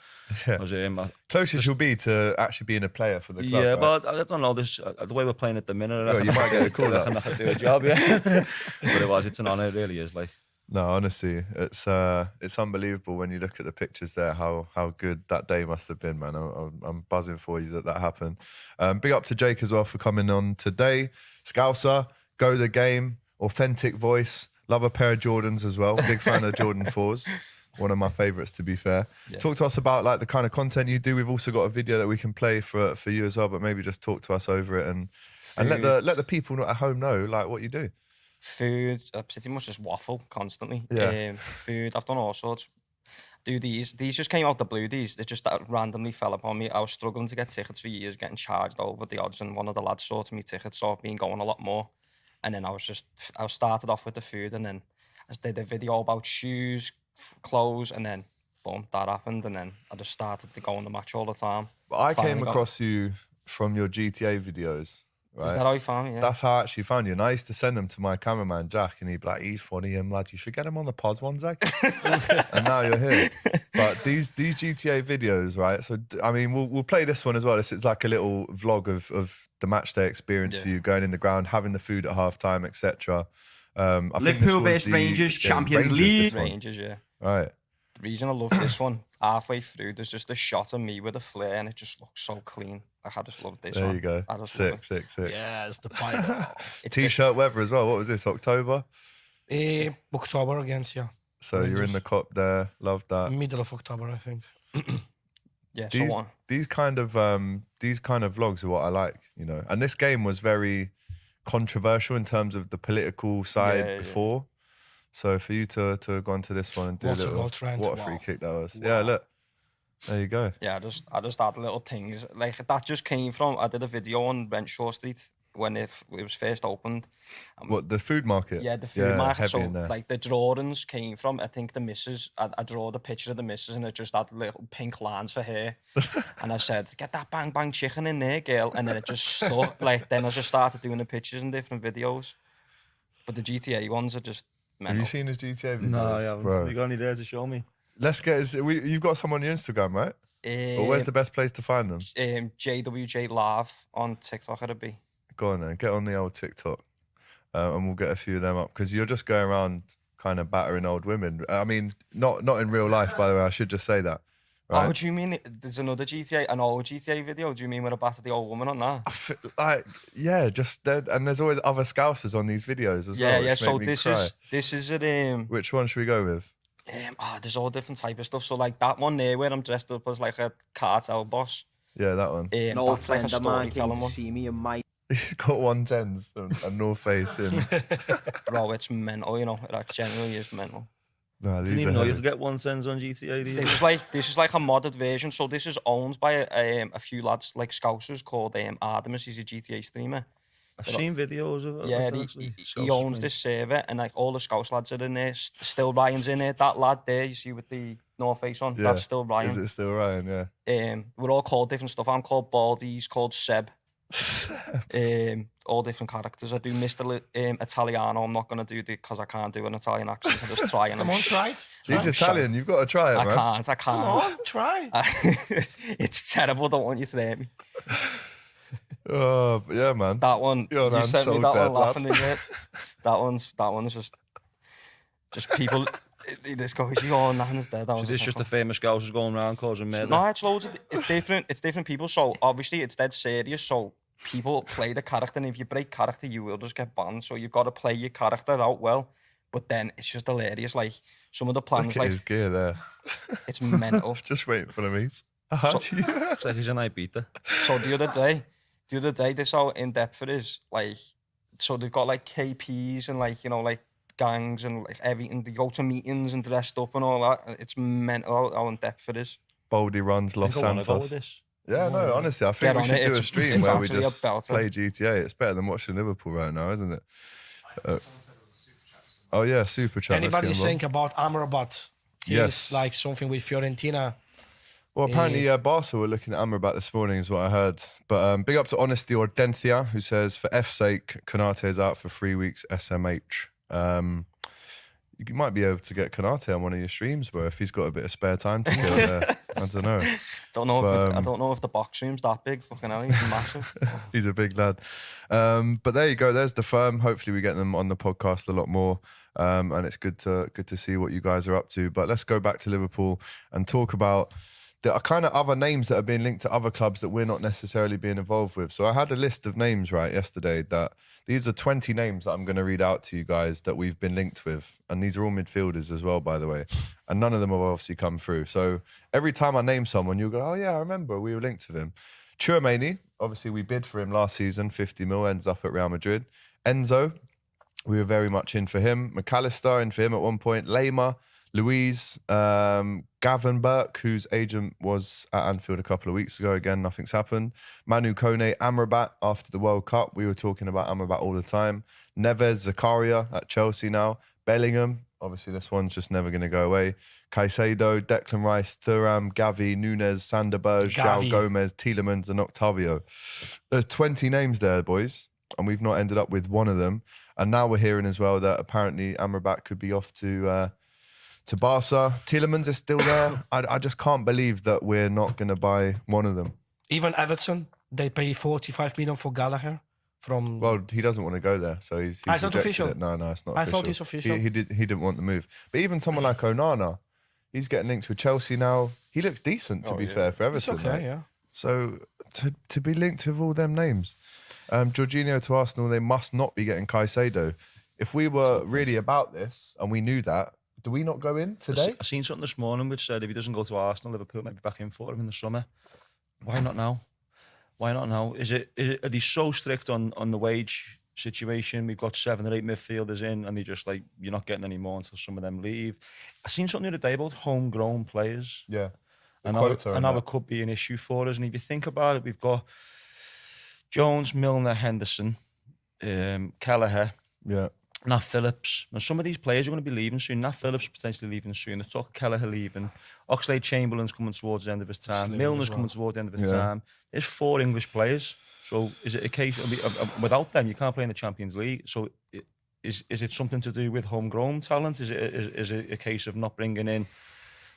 [SPEAKER 3] Yeah. Closest you'll be to actually being a player for the club.
[SPEAKER 4] Yeah,
[SPEAKER 3] right?
[SPEAKER 4] but I don't know this. The way we're playing at the minute,
[SPEAKER 3] you might get a call up.
[SPEAKER 4] I'm not going to do a job. Yeah, but it's an honour. It really is. Like.
[SPEAKER 3] No, honestly, it's unbelievable when you look at the pictures there, how good that day must have been, man. I'm buzzing for you that happened. Big up to Jake as well for coming on today. Scouser, go the game, authentic voice, love a pair of Jordans as well. Big fan of Jordan 4s. One of my favourites, to be fair. Yeah. Talk to us about like the kind of content you do. We've also got a video that we can play for you as well, but maybe just talk to us over it and let the people at home know like what you do.
[SPEAKER 5] Food, pretty much just waffle constantly.
[SPEAKER 3] Yeah.
[SPEAKER 5] Food, I've done all sorts. Do these just came out the blue. These they just randomly fell upon me. I was struggling to get tickets for years, getting charged over the odds, and one of the lads sorted me tickets, so I've been going a lot more. And then I started off with the food, and then I did a video about shoes, clothes, and then boom, that happened, and then I just started to go on the match all the time.
[SPEAKER 3] But I came across you from your GTA videos. Right?
[SPEAKER 5] Is that how you found me? Yeah.
[SPEAKER 3] That's how I actually found you. And I used to send them to my cameraman, Jack, and he'd be like, he's funny, lad, you should get him on the pods one day. And now you're here. But these GTA videos, right? So, I mean, we'll play this one as well. This is like a little vlog of the match day experience for you, going in the ground, having the food at half-time, etc.
[SPEAKER 7] Liverpool vs Rangers, Champions League.
[SPEAKER 5] Rangers, yeah.
[SPEAKER 3] Right.
[SPEAKER 5] The reason I love this one, halfway through, there's just a shot of me with a flare, and it just looks so clean. Like, I just love this one.
[SPEAKER 3] There you go. Sick.
[SPEAKER 6] Yeah, it's the pilot.
[SPEAKER 3] T-shirt weather as well. What was this, October?
[SPEAKER 6] October against, yeah.
[SPEAKER 3] So you're in the Kop there. Love that.
[SPEAKER 6] Middle of October, I think.
[SPEAKER 5] Yeah,
[SPEAKER 3] these kind of vlogs are what I like, you know. And this game was very controversial in terms of the political side before. Yeah. So for you to go onto this one and do what a free kick that was. Wow. Yeah, look. There you go.
[SPEAKER 5] Yeah, I just had little things. Like, that just came from, I did a video on Renshaw Street when it was first opened.
[SPEAKER 3] What, the food market?
[SPEAKER 5] Yeah, the food market. So
[SPEAKER 3] in there.
[SPEAKER 5] like the drawings came from, I think the missus, I draw the picture of the missus and it just had little pink lines for her. And I said, get that bang bang chicken in there, girl. And then it just stuck. Like then I just started doing the pictures in different videos. But the GTA ones are just mental.
[SPEAKER 3] Have you seen his GTA videos?
[SPEAKER 4] No, I haven't.
[SPEAKER 3] Bro.
[SPEAKER 4] You got any there to show me?
[SPEAKER 3] Let's get you've got some on your Instagram, right? Or where's the best place to find them?
[SPEAKER 5] JWJ Live on TikTok, it'd be.
[SPEAKER 3] Go on then, get on the old TikTok, and we'll get a few of them up because you're just going around kind of battering old women. I mean, not in real life, by the way. I should just say that. Right?
[SPEAKER 5] Oh, do you mean there's an old GTA video? Do you mean when I battered the old woman on that?
[SPEAKER 3] Yeah, just dead. And there's always other Scousers on these videos as well.
[SPEAKER 5] Yeah. So this is it.
[SPEAKER 3] Which one should we go with?
[SPEAKER 5] There's all different type of stuff. So like that one there where I'm dressed up as like a cartel boss.
[SPEAKER 3] Yeah, that one.
[SPEAKER 7] No
[SPEAKER 5] that's like a storytelling one.
[SPEAKER 7] See me and my.
[SPEAKER 3] He's got 110s and North Face in.
[SPEAKER 5] Bro, it's mental, you know. It generally is mental.
[SPEAKER 3] No,
[SPEAKER 4] I didn't even know you could get 110s on GTA.
[SPEAKER 5] This is like a modded version. So this is owned by a few lads like Scousers called Artemis. He's a GTA streamer.
[SPEAKER 4] I've seen videos of it.
[SPEAKER 5] Yeah, he owns this server and like all the Scouse lads are in there. Still Ryan's in it. That lad there you see with the North Face on, that's still Ryan.
[SPEAKER 3] Is it still Ryan? Yeah.
[SPEAKER 5] We're all called different stuff. I'm called Baldy. He's called Seb. All different characters. I do Mr. Italiano. I'm not going to do it because I can't do an Italian accent. I just try and
[SPEAKER 6] Come on, try it.
[SPEAKER 3] He's Italian. You've got to try it, man.
[SPEAKER 5] I can't.
[SPEAKER 6] Come on, try.
[SPEAKER 5] It's terrible. Don't want you to hurt me.
[SPEAKER 3] Oh, but yeah, man.
[SPEAKER 5] That one.
[SPEAKER 3] You
[SPEAKER 5] sent me that one laughing in it. That one's just people. This goes, oh, Nan's dead.
[SPEAKER 4] So this just the famous Scousers going around causing murder?
[SPEAKER 5] No, it's loads. It's different people. So obviously it's dead serious. So people play the character, and if you break character, you will just get banned. So you've got to play your character out well. But then it's just hilarious. Like some of the plans,
[SPEAKER 3] Look at his gear there.
[SPEAKER 5] It's mental.
[SPEAKER 3] Just waiting for the meet.
[SPEAKER 4] It's like he's a night beater.
[SPEAKER 5] So the other day, this how in depth it is. Like, so they've got like KPs and like, you know, like gangs and like everything. They go to meetings and dressed up and all that. It's mental how in depth it is.
[SPEAKER 3] Baldy runs Los Santos. Yeah, no, honestly, I think we should do a stream where we just play GTA. It's better than watching Liverpool right now, isn't it? Oh yeah, super chat.
[SPEAKER 6] Anybody think about Amrabat? Yes, like something with Fiorentina.
[SPEAKER 3] Well, apparently Barca were looking at Amrabat this morning is what I heard. But big up to Honesty Ordenthia, who says, for F's sake, Konate is out for 3 weeks SMH. You might be able to get Konate on one of your streams, bro, if he's got a bit of spare time to kill there. I don't know.
[SPEAKER 5] I don't know if the box room's that big. Fucking hell, he's massive.
[SPEAKER 3] He's a big lad. But there you go. There's the firm. Hopefully we get them on the podcast a lot more. And it's good to see what you guys are up to. But let's go back to Liverpool and talk about the kind of other names that are being linked to other clubs that we're not necessarily being involved with. So I had a list of names yesterday that these are 20 names that I'm going to read out to you guys that we've been linked with. And these are all midfielders as well, by the way. And none of them have obviously come through. So every time I name someone, you'll go, oh yeah, I remember we were linked with him. Tchouameni, obviously we bid for him last season, 50 mil, ends up at Real Madrid. Enzo, we were very much in for him. McAllister in for him at one point. Lema, Louise, Gavin Burke, whose agent was at Anfield a couple of weeks ago. Again, nothing's happened. Manu Kone, Amrabat after the World Cup. We were talking about Amrabat all the time. Neves, Zakaria at Chelsea now. Bellingham, obviously this one's just never going to go away. Caicedo, Declan Rice, Thuram, Gavi, Nunez, Sander Berge, João Gomez, Tielemans and Octavio. There's 20 names there, boys, and we've not ended up with one of them. And now we're hearing as well that apparently Amrabat could be off to Barca. Tielemans is still there. I just can't believe that we're not going to buy one of them.
[SPEAKER 6] Even Everton, they pay 45 million for Kelleher.
[SPEAKER 3] Well, he doesn't want to go there, so he's
[SPEAKER 6] I thought official.
[SPEAKER 3] It. No, it's not.
[SPEAKER 6] I thought it's official.
[SPEAKER 3] He didn't want the move. But even someone like Onana, he's getting linked with Chelsea now. He looks decent, to be fair, for Everton.
[SPEAKER 6] It's okay, yeah.
[SPEAKER 3] So to be linked with all them names, Jorginho to Arsenal, they must not be getting Caicedo. If we were really about this and we knew that, do we not go in today?
[SPEAKER 4] I seen something this morning which said if he doesn't go to Arsenal, Liverpool might be back in for him in the summer. Why not now? Why not now? Are they so strict on the wage situation? We've got 7 or 8 midfielders in, and they just like, you're not getting any more until some of them leave. I seen something the other day about homegrown players.
[SPEAKER 3] Yeah.
[SPEAKER 4] And how it could be an issue for us. And if you think about it, we've got Jones, Milner, Henderson, Kelleher, Nat Phillips. Now, some of these players are going to be leaving soon. Nat Phillips potentially leaving soon. Let's talk Kelleher leaving. Oxlade-Chamberlain's coming towards the end of his time. Milner's coming towards the end of his time. There's 4 English players. So is it a case without them you can't play in the Champions League? So is it something to do with homegrown talent? Is it a case of not bringing in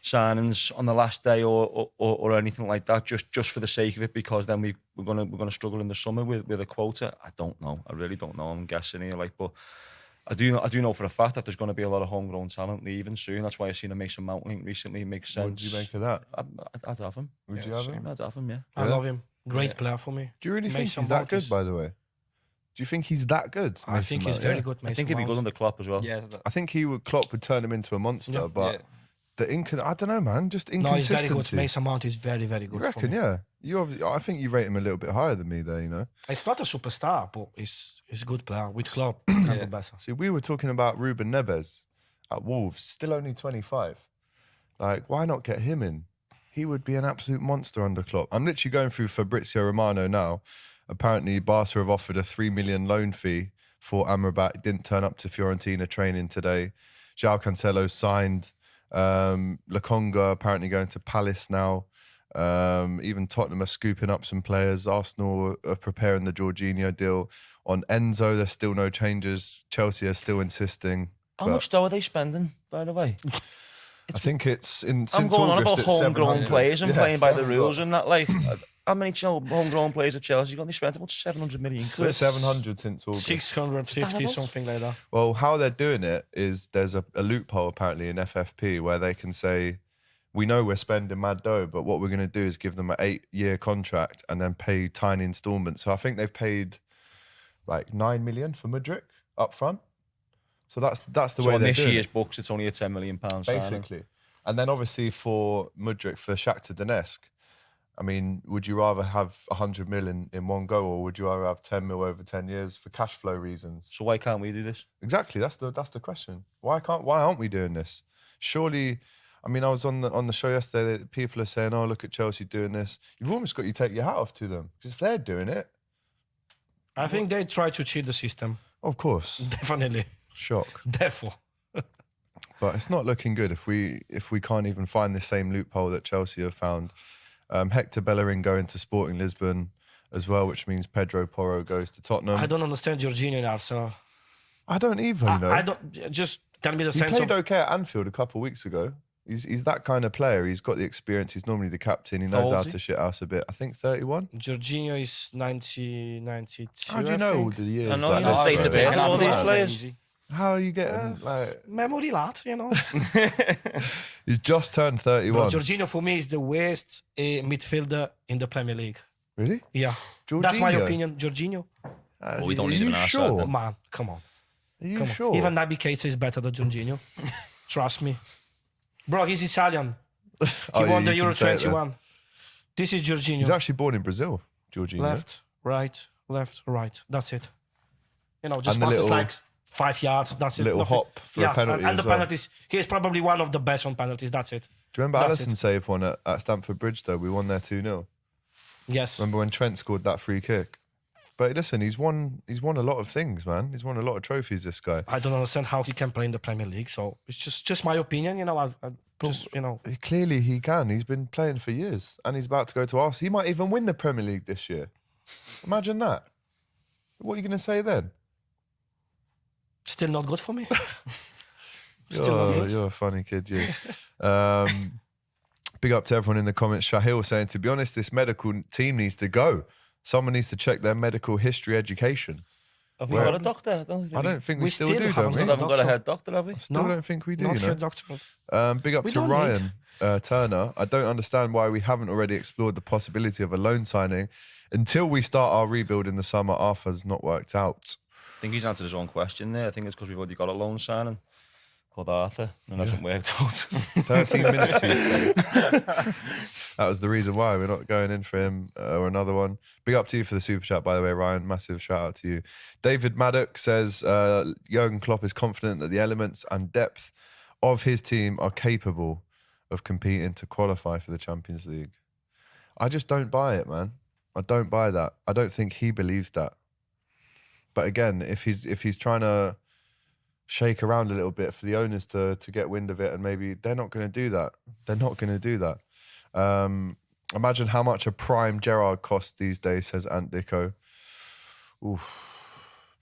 [SPEAKER 4] signings on the last day or anything like that just for the sake of it, because then we're gonna struggle in the summer with a quota? I don't know. I really don't know. I'm guessing here, but I do know for a fact that there's going to be a lot of homegrown talent leaving soon. That's why I've seen a Mason Mount link recently. It makes sense.
[SPEAKER 3] What do you make of that?
[SPEAKER 4] I'd have him.
[SPEAKER 3] Would you have him?
[SPEAKER 4] I'd have him, yeah.
[SPEAKER 6] I love him. Great player for me.
[SPEAKER 3] Do you really think he's that good, by the way? Do you think he's that good?
[SPEAKER 6] I think he's very good, Mason
[SPEAKER 4] I think he'd be good under Klopp as well.
[SPEAKER 5] Yeah,
[SPEAKER 3] I think Klopp would turn him into a monster, but I don't know, man. Just inconsistency.
[SPEAKER 6] No, he's very good. Mason Mount is very, very good.
[SPEAKER 3] You reckon? Yeah. I think you rate him a little bit higher than me there. You know.
[SPEAKER 6] He's not a superstar, but he's a good player with Klopp. Yeah.
[SPEAKER 3] See, we were talking about Ruben Neves at Wolves, still only 25. Like, why not get him in? He would be an absolute monster under Klopp. I'm literally going through Fabrizio Romano now. Apparently, Barca have offered a 3 million loan fee for Amrabat. Didn't turn up to Fiorentina training today. João Cancelo signed. Lokonga apparently going to Palace now. Even Tottenham are scooping up some players. Arsenal are preparing the Jorginho deal. On Enzo, there's still no changes. Chelsea are still insisting.
[SPEAKER 4] How much dough are they spending, by the way?
[SPEAKER 3] I think it's in.
[SPEAKER 4] I'm going on about homegrown players and playing by the rules and that. Like, how many homegrown players at Chelsea got? They spent about 700 million.
[SPEAKER 3] 700 since August.
[SPEAKER 6] 650, something like that.
[SPEAKER 3] Well, how they're doing it is there's a loophole apparently in FFP where they can say, we know we're spending mad dough, but what we're going to do is give them an 8-year contract and then pay tiny installments. So I think they've paid like 9 million for Mudryk up front. So that's the way they're doing it. So on
[SPEAKER 4] this year's books, it's only a £10 million
[SPEAKER 3] basically. Signing. And then obviously for Mudryk, for Shakhtar Donetsk, I mean, would you rather have 100 million in one go, or would you rather have 10 mil over 10 years for cash flow reasons?
[SPEAKER 4] So why can't we do this?
[SPEAKER 3] Exactly, that's the question. Why aren't we doing this? Surely, I mean, I was on the show yesterday. People are saying, "Oh, look at Chelsea doing this." You've almost got to take your hat off to them, because if they're doing it,
[SPEAKER 6] I think they try to cheat the system.
[SPEAKER 3] Of course,
[SPEAKER 6] definitely.
[SPEAKER 3] Shock.
[SPEAKER 6] Therefore.
[SPEAKER 3] But it's not looking good if we can't even find the same loophole that Chelsea have found. Hector Bellerin going to Sporting Lisbon as well, which means Pedro Porro goes to Tottenham.
[SPEAKER 6] I don't understand Jorginho in Arsenal.
[SPEAKER 3] I don't either, you know.
[SPEAKER 6] I don't, just tell me the sense
[SPEAKER 3] He played okay at Anfield a couple of weeks ago. He's that kind of player. He's got the experience. He's normally the captain. He knows how to shit house a bit. I think 31.
[SPEAKER 6] Jorginho is 92.
[SPEAKER 3] How do you know all the years?
[SPEAKER 4] I know, you know, database all these players.
[SPEAKER 3] How are you getting
[SPEAKER 6] memory lad, you know?
[SPEAKER 3] He's just turned 31.
[SPEAKER 6] Bro, Jorginho for me is the worst midfielder in the Premier League.
[SPEAKER 3] Really?
[SPEAKER 6] Yeah.
[SPEAKER 3] Jorginho?
[SPEAKER 6] That's my opinion. Jorginho.
[SPEAKER 4] We don't need
[SPEAKER 3] you
[SPEAKER 4] an
[SPEAKER 3] sure?
[SPEAKER 4] that.
[SPEAKER 6] Man, come on.
[SPEAKER 3] Are you sure?
[SPEAKER 6] Even Naby Keita is better than Jorginho. Trust me. Bro, he's Italian. He won the Euro 21. This is Jorginho.
[SPEAKER 3] He's actually born in Brazil, Jorginho.
[SPEAKER 6] Left, right. That's it. You know, just passes like 5 yards. That's it.
[SPEAKER 3] Little hop for a penalty
[SPEAKER 6] and the
[SPEAKER 3] as well.
[SPEAKER 6] penalties. He is probably one of the best on penalties. That's it.
[SPEAKER 3] Do you remember Alisson saved one at Stamford Bridge, though? We won there 2-0.
[SPEAKER 6] Yes.
[SPEAKER 3] Remember when Trent scored that free kick? But listen, he's won a lot of things, man. He's won a lot of trophies, this guy.
[SPEAKER 6] I don't understand how he can play in the Premier League. So it's just my opinion, you know. I just, you know.
[SPEAKER 3] Clearly he can. He's been playing for years. And he's about to go to Arsenal. He might even win the Premier League this year. Imagine that. What are you going to say then?
[SPEAKER 6] Still not good for me. Still not good.
[SPEAKER 3] You're a funny kid, you. Big up to everyone in the comments. Shahil saying, to be honest, this medical team needs to go. Someone needs to check their medical history education.
[SPEAKER 4] Have we got a doctor?
[SPEAKER 3] I don't think we still do, don't we?
[SPEAKER 4] We haven't got a head doctor, have we?
[SPEAKER 3] Still don't think we do,
[SPEAKER 6] Not
[SPEAKER 3] you know?
[SPEAKER 6] head doctor.
[SPEAKER 3] Big up to Ryan Turner. I don't understand why we haven't already explored the possibility of a loan signing until we start our rebuild in the summer. Arthur's not worked out.
[SPEAKER 4] I think he's answered his own question there. I think it's because we've already got a loan signing called Arthur, and it hasn't worked out.
[SPEAKER 3] 13 minutes he's played. That was the reason why we're not going in for him or another one. Big up to you for the super chat, by the way, Ryan. Massive shout out to you. David Maddock says Jurgen Klopp is confident that the elements and depth of his team are capable of competing to qualify for the Champions League. I just don't buy it, man. I don't buy that. I don't think he believes that. But again, if he's trying to shake around a little bit for the owners to get wind of it, and maybe they're not going to do that. They're not going to do that. Imagine how much a prime Gerrard costs these days, says Ant Dicko. Oof.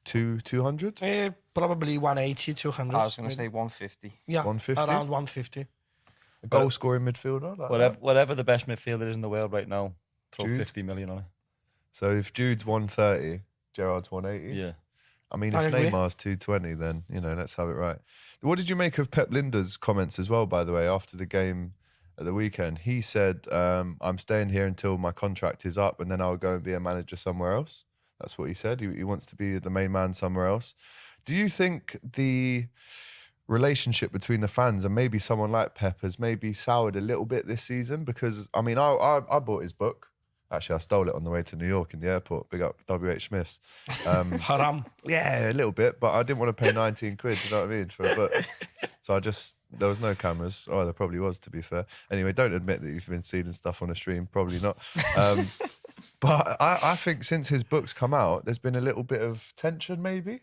[SPEAKER 3] 200?
[SPEAKER 6] Probably 180, 200.
[SPEAKER 5] I was going to say 150.
[SPEAKER 6] Yeah,
[SPEAKER 3] 150?
[SPEAKER 6] around 150.
[SPEAKER 3] A goal-scoring midfielder? Like
[SPEAKER 4] whatever the best midfielder is in the world right now, throw
[SPEAKER 3] Jude?
[SPEAKER 4] 50 million on it.
[SPEAKER 3] So if Jude's 130, Gerrard's 180?
[SPEAKER 4] Yeah.
[SPEAKER 3] I mean,
[SPEAKER 6] I
[SPEAKER 3] if
[SPEAKER 6] agree.
[SPEAKER 3] Neymar's 220, then, let's have it right. What did you make of Pep Lijnders' comments as well, by the way, after the game at the weekend? He said, I'm staying here until my contract is up and then I'll go and be a manager somewhere else. That's what he said. He wants to be the main man somewhere else. Do you think the relationship between the fans and maybe someone like Pep has maybe soured a little bit this season? Because, I mean, I bought his book. Actually, I stole it on the way to New York in the airport. Big up W.H. Smith's.
[SPEAKER 6] Haram.
[SPEAKER 3] Yeah, a little bit, but I didn't want to pay 19 quid, you know what I mean, for a book. So there was no cameras. Oh, there probably was, to be fair. Anyway, don't admit that you've been stealing stuff on a stream. Probably not. But I think since his book's come out, there's been a little bit of tension, maybe.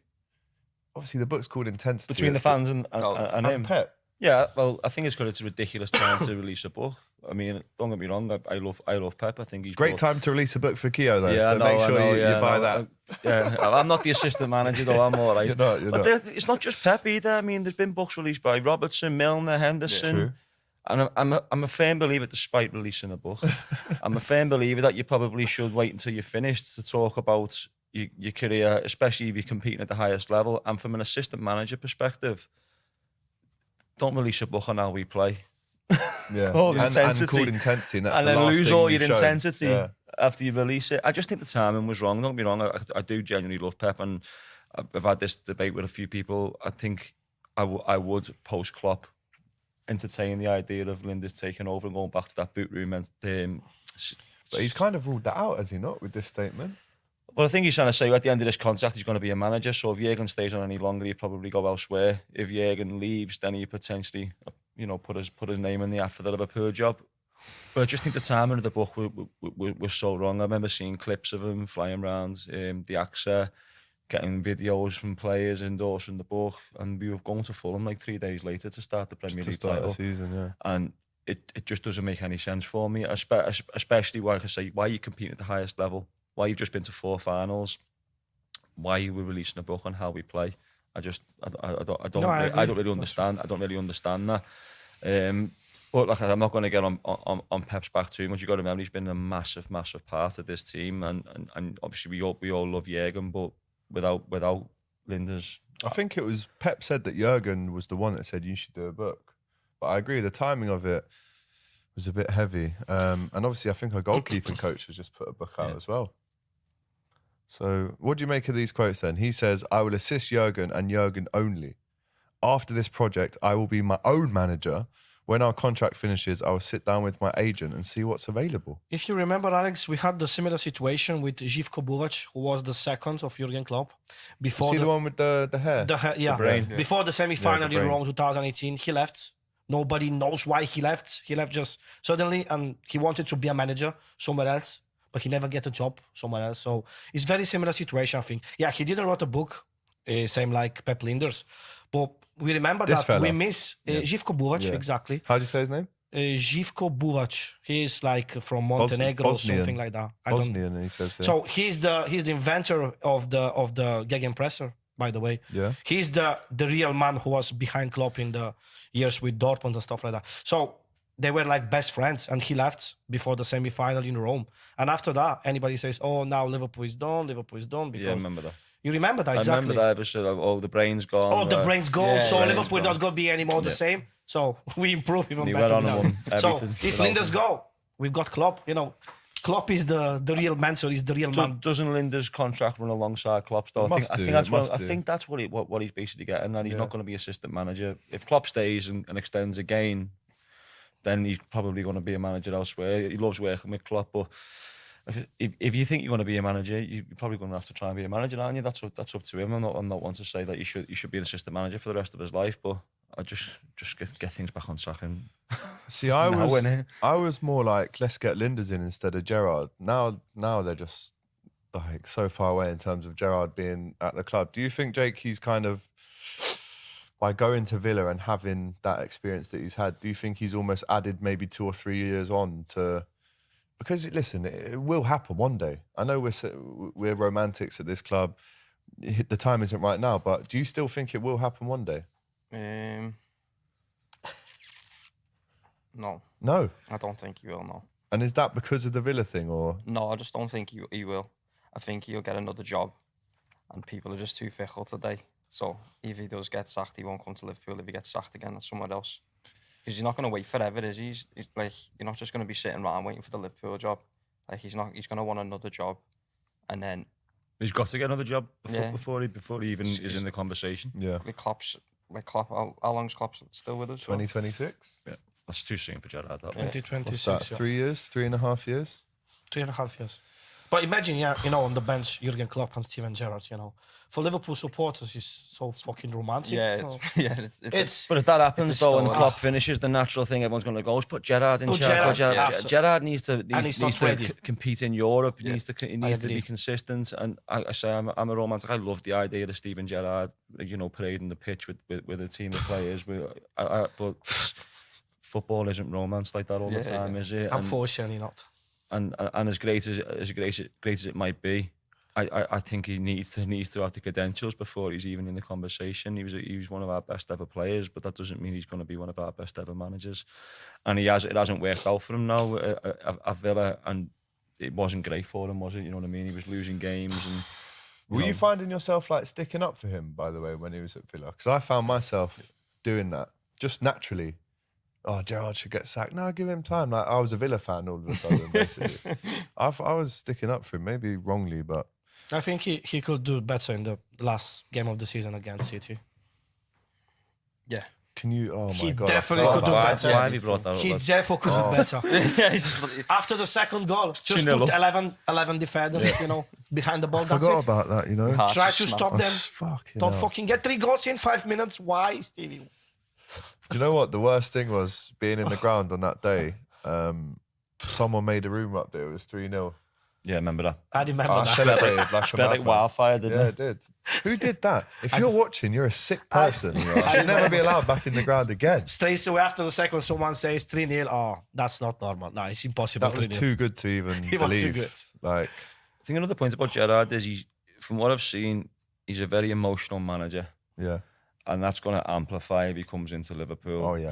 [SPEAKER 3] Obviously, the book's called Intensity.
[SPEAKER 4] Between the fans and him.
[SPEAKER 3] Pep.
[SPEAKER 4] Yeah, well, I think it's because it's a ridiculous time to release a book. I mean, don't get me wrong, I love Pep. I think he's
[SPEAKER 3] Great time to release a book for Keio, though.
[SPEAKER 4] Yeah,
[SPEAKER 3] so make sure you buy that.
[SPEAKER 4] I'm not the assistant manager, though. I'm all right.
[SPEAKER 3] You're not.
[SPEAKER 4] It's not just Pep either. I mean, there's been books released by Robertson, Milner, Henderson.
[SPEAKER 3] True.
[SPEAKER 4] And I'm a firm believer, despite releasing a book, I'm a firm believer that you probably should wait until you're finished to talk about your career, especially if you're competing at the highest level. And from an assistant manager perspective, don't release a book on how we play.
[SPEAKER 3] Yeah,
[SPEAKER 4] All the
[SPEAKER 3] and called Intensity, and that's
[SPEAKER 4] and
[SPEAKER 3] the
[SPEAKER 4] then
[SPEAKER 3] last
[SPEAKER 4] lose
[SPEAKER 3] thing
[SPEAKER 4] all
[SPEAKER 3] you've
[SPEAKER 4] your
[SPEAKER 3] shown.
[SPEAKER 4] intensity after you release it. I just think the timing was wrong. Don't get me wrong, I do genuinely love Pep, and I've had this debate with a few people. I think I would, post Klopp, entertain the idea of Lijnders taking over and going back to that boot room.
[SPEAKER 3] But he's kind of ruled that out, has he not, with this statement?
[SPEAKER 4] Well, I think he's trying to say at the end of this contract he's going to be a manager. So if Jurgen stays on any longer, he'd probably go elsewhere. If Jurgen leaves, then he potentially, put his name in the hat for the Liverpool job. But I just think the timing of the book was so wrong. I remember seeing clips of him flying around the AXA, getting videos from players endorsing the book, and we were going to Fulham like 3 days later to start the Premier League title.
[SPEAKER 3] The season, yeah.
[SPEAKER 4] And it just doesn't make any sense for me, especially like I say, why are you competing at the highest level? Why you've just been to 4 finals? Why you were releasing a book on how we play? I don't really understand. I don't really understand that. But like I'm not going to get on Pep's back too much. You got to remember he's been a massive part of this team, and obviously we all love Jurgen, but without Lijnders,
[SPEAKER 3] I think it was Pep said that Jurgen was the one that said you should do a book. But I agree, the timing of it was a bit heavy. And obviously I think our goalkeeping coach has just put a book out as well. So what do you make of these quotes then? He says, I will assist Jurgen and Jurgen only. After this project, I will be my own manager. When our contract finishes, I will sit down with my agent and see what's available.
[SPEAKER 6] If you remember, Alex, we had the similar situation with Živko Buvac, who was the second of Jurgen Klopp. Before
[SPEAKER 3] the one with the hair?
[SPEAKER 6] The hair, yeah.
[SPEAKER 3] The brain.
[SPEAKER 6] Yeah. Before the semi-final
[SPEAKER 3] the
[SPEAKER 6] in Rome 2018, he left. Nobody knows why he left. He left just suddenly, and he wanted to be a manager somewhere else, but he never get a job somewhere else. So it's very similar situation, I think. Yeah, he didn't write a book, same like Pep Lijnders, but we remember
[SPEAKER 3] This
[SPEAKER 6] that
[SPEAKER 3] fella.
[SPEAKER 6] we miss Živko Buvac, exactly.
[SPEAKER 3] How do you say his name?
[SPEAKER 6] Živko Buvac. He is like from Montenegro or something like that.
[SPEAKER 3] Bosnian, he says here.
[SPEAKER 6] So he's the inventor of the Gegenpresser, by the way.
[SPEAKER 3] Yeah.
[SPEAKER 6] He's the real man who was behind Klopp in the years with Dortmund and stuff like that. So they were like best friends, and he left before the semi-final in Rome. And after that, anybody says, "Oh, now Liverpool is done. Because
[SPEAKER 4] I remember that.
[SPEAKER 6] You remember that exactly?
[SPEAKER 4] I remember that episode of the brain's gone.
[SPEAKER 6] Oh, the brain's gone. So
[SPEAKER 4] brain's
[SPEAKER 6] Liverpool
[SPEAKER 4] gone.
[SPEAKER 6] not going to be anymore the same. So we improve even
[SPEAKER 4] He
[SPEAKER 6] better.
[SPEAKER 4] went on and
[SPEAKER 6] now.
[SPEAKER 4] won
[SPEAKER 6] So
[SPEAKER 4] everything
[SPEAKER 6] if
[SPEAKER 4] without
[SPEAKER 6] Lijnders
[SPEAKER 4] him.
[SPEAKER 6] go, we've got Klopp. Klopp is the real mentor. He's the real man.
[SPEAKER 4] Doesn't Lijnders' contract run alongside Klopp's though? I think that's what he's basically getting, and he's not going to be assistant manager. If Klopp stays and extends again, then he's probably going to be a manager elsewhere. He loves working with Klopp, but if you think you're going to be a manager, you're probably going to have to try and be a manager, aren't you? That's up to him. I'm not one to say that he should be an assistant manager for the rest of his life, but I just get things back on track. And
[SPEAKER 3] See, I was more like, let's get Lijnders in instead of Gerrard. Now they're just like so far away in terms of Gerrard being at the club. Do you think, Jake, he's kind of, by going to Villa and having that experience that he's had, do you think he's almost added maybe 2 or 3 years on to? Because listen, it will happen one day. I know we're romantics at this club. The time isn't right now, but do you still think it will happen one day?
[SPEAKER 5] No.
[SPEAKER 3] No?
[SPEAKER 5] I don't think he will, no.
[SPEAKER 3] And is that because of the Villa thing, or?
[SPEAKER 5] No, I just don't think he will. I think he'll get another job, and people are just too fickle today. So if he does get sacked, he won't come to Liverpool. If he gets sacked again, that's somewhere else. Because he's not going to wait forever, is he? He's like, you're not just going to be sitting around waiting for the Liverpool job. Like, he's going to want another job, and then
[SPEAKER 4] he's got to get another job before he even is in the conversation.
[SPEAKER 3] Yeah.
[SPEAKER 5] Klopp, how long's Klopp still with us?
[SPEAKER 3] 2026?
[SPEAKER 4] Yeah. That's too soon for Gerrard. That
[SPEAKER 6] 2026.
[SPEAKER 3] What's that, 3 years? 3.5 years?
[SPEAKER 6] 3.5 years. But imagine, on the bench, Jurgen Klopp and Steven Gerrard, For Liverpool supporters, it's so fucking romantic.
[SPEAKER 5] Yeah, it's
[SPEAKER 4] but if that happens, though, and Klopp finishes, the natural thing everyone's going to go is put Gerrard in charge. Gerrard needs to compete in Europe. He needs to be consistent. And I say I'm a romantic. I love the idea of Steven Gerrard, parading the pitch with a team of players. But football isn't romance like that all the time, is it?
[SPEAKER 6] Unfortunately, not.
[SPEAKER 4] And as great as it might be, I think he needs to have the credentials before he's even in the conversation. He was one of our best ever players, but that doesn't mean he's going to be one of our best ever managers. And it hasn't worked out for him now at Villa, and it wasn't great for him, was it? You know what I mean? He was losing games. And
[SPEAKER 3] were you finding yourself like sticking up for him, by the way, when he was at Villa? Because I found myself doing that just naturally. Oh, Gerrard should get sacked. No, give him time. Like, I was a Villa fan all of a sudden, basically. I was sticking up for him, maybe wrongly, but
[SPEAKER 6] I think he could do better in the last game of the season against City. Yeah.
[SPEAKER 3] Can you? Oh my
[SPEAKER 6] he
[SPEAKER 3] God!
[SPEAKER 6] He definitely could do better.
[SPEAKER 4] Why have you brought that up?
[SPEAKER 6] He definitely could do better. After the second goal, just put 11 defenders, behind the ball.
[SPEAKER 3] I forgot about that.
[SPEAKER 6] Try to stop them. Don't fucking get 3 goals in 5 minutes. Why, Stevie?
[SPEAKER 3] Do you know what the worst thing was? Being in the ground on that day, someone made a rumour up there. It was 3-0.
[SPEAKER 4] Yeah, remember that?
[SPEAKER 6] I remember that.
[SPEAKER 3] Celebrated like
[SPEAKER 4] spread like wildfire, didn't it?
[SPEAKER 3] Yeah, it did. Who did that? If you're watching, you're a sick person. You should never be allowed back in the ground again.
[SPEAKER 6] Straight away after the second, someone says 3-0. Oh, that's not normal. No, it's impossible.
[SPEAKER 3] That was too good to even believe.
[SPEAKER 6] He was too good.
[SPEAKER 3] Like,
[SPEAKER 4] I think another point about Gerrard is from what I've seen, he's a very emotional manager.
[SPEAKER 3] Yeah.
[SPEAKER 4] And that's going to amplify if he comes into Liverpool.
[SPEAKER 3] Oh yeah,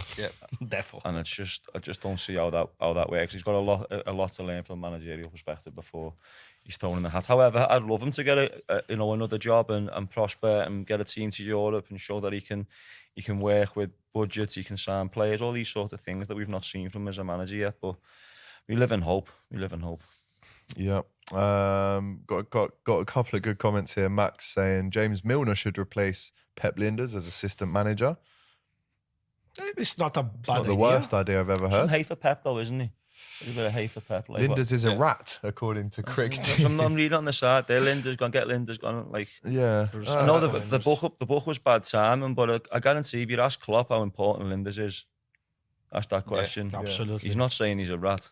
[SPEAKER 6] definitely.
[SPEAKER 4] And I just don't see how that works. He's got a lot to learn from a managerial perspective before he's thrown in the hat. However, I'd love him to get another job and prosper and get a team to Europe and show that he can work with budgets, he can sign players, all these sort of things that we've not seen from him as a manager yet. But we live in hope.
[SPEAKER 3] Yeah. Got a couple of good comments here. Max saying James Milner should replace Pep Lijnders as assistant manager.
[SPEAKER 6] It's not a bad idea.
[SPEAKER 3] Not the worst idea I've ever heard.
[SPEAKER 4] Some hate for Pep though, isn't he? He's a bit of hate for Pep. Like,
[SPEAKER 3] Lijnders is a rat, according to Crick.
[SPEAKER 4] I'm reading on the side there. Lijnders gone. Like,
[SPEAKER 3] yeah.
[SPEAKER 4] I know the book was bad timing, but I guarantee if you ask Klopp how important Lijnders is, ask that question.
[SPEAKER 6] Yeah, absolutely.
[SPEAKER 4] He's not saying he's a rat.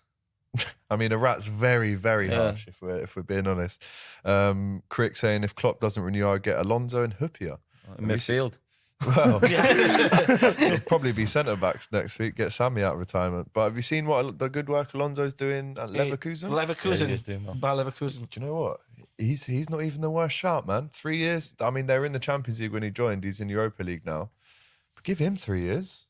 [SPEAKER 3] I mean, a rat's very, very harsh if we're being honest. Crick saying if Klopp doesn't renew, I'll get Alonso and Huppier.
[SPEAKER 4] Midfield.
[SPEAKER 3] Well, he'll probably be centre backs next week. Get Sammy out of retirement. But have you seen what the good work Alonso's doing at Leverkusen?
[SPEAKER 6] Leverkusen.
[SPEAKER 3] Do you know what? He's not even the worst shout, man. 3 years. I mean, they were in the Champions League when he joined. He's in Europa League now. But give him 3 years.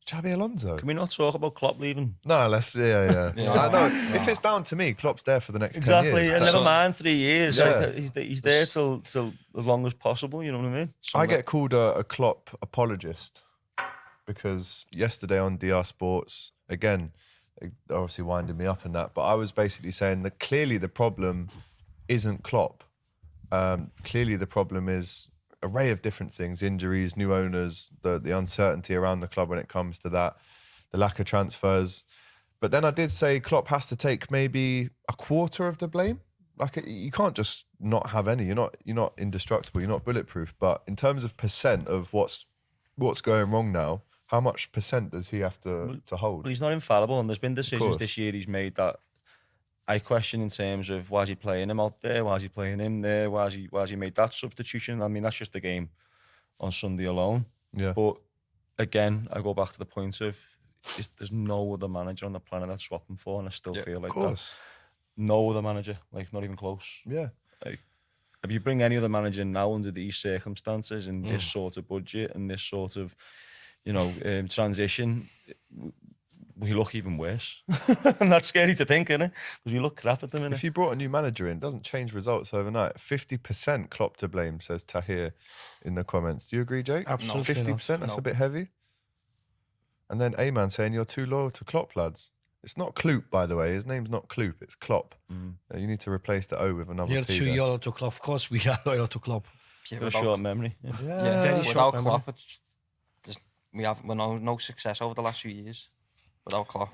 [SPEAKER 3] Xabi Alonso.
[SPEAKER 4] Can we not talk about Klopp leaving?
[SPEAKER 3] No, let's. Yeah. I know. If it's down to me, Klopp's there for the next 10 years.
[SPEAKER 4] Exactly. And never mind 3 years. Yeah. Like, he's there till as long as possible. You know what I mean?
[SPEAKER 3] I get called a Klopp apologist because yesterday on DR Sports, again, obviously winding me up in that, but I was basically saying that clearly the problem isn't Klopp. Clearly the problem is array of different things, injuries, new owners, the uncertainty around the club when it comes to that, the lack of transfers. But then I did say Klopp has to take maybe a quarter of the blame. Like, you can't just not have any. You're not indestructible. You're not bulletproof. But in terms of percent of what's going wrong now, how much percent does he have to hold?
[SPEAKER 4] Well, he's not infallible, and there's been decisions this year he's made that I question in terms of why is he playing him out there, why is he playing him there, why has he made that substitution? I mean, that's just the game on Sunday alone.
[SPEAKER 3] Yeah.
[SPEAKER 4] But again, I go back to the point of there's no other manager on the planet that's swapping for, and I still feel like that. No other manager, like not even close.
[SPEAKER 3] Yeah.
[SPEAKER 4] Like, if you bring any other manager in now under these circumstances and this sort of budget and this sort of, transition, we look even worse. And that's scary to think, isn't it? Because we look crap at the minute.
[SPEAKER 3] If you brought a new manager in, it doesn't change results overnight. 50% Klopp to blame, says Tahir in the comments. Do you agree, Jake?
[SPEAKER 6] Absolutely.
[SPEAKER 3] 50%? That's a bit heavy. And then A-Man saying, you're too loyal to Klopp, lads. It's not Kloop, by the way. His name's not Kloop, it's Klopp. You need to replace the O with another
[SPEAKER 6] You're
[SPEAKER 3] P
[SPEAKER 6] too
[SPEAKER 3] there.
[SPEAKER 6] loyal to Klopp. Of course, we are loyal to Klopp.
[SPEAKER 5] Yeah,
[SPEAKER 4] Got a short memory.
[SPEAKER 5] Yeah,
[SPEAKER 6] very
[SPEAKER 5] without
[SPEAKER 6] short memory.
[SPEAKER 5] Klopp, we're no success over the last few years without Klopp.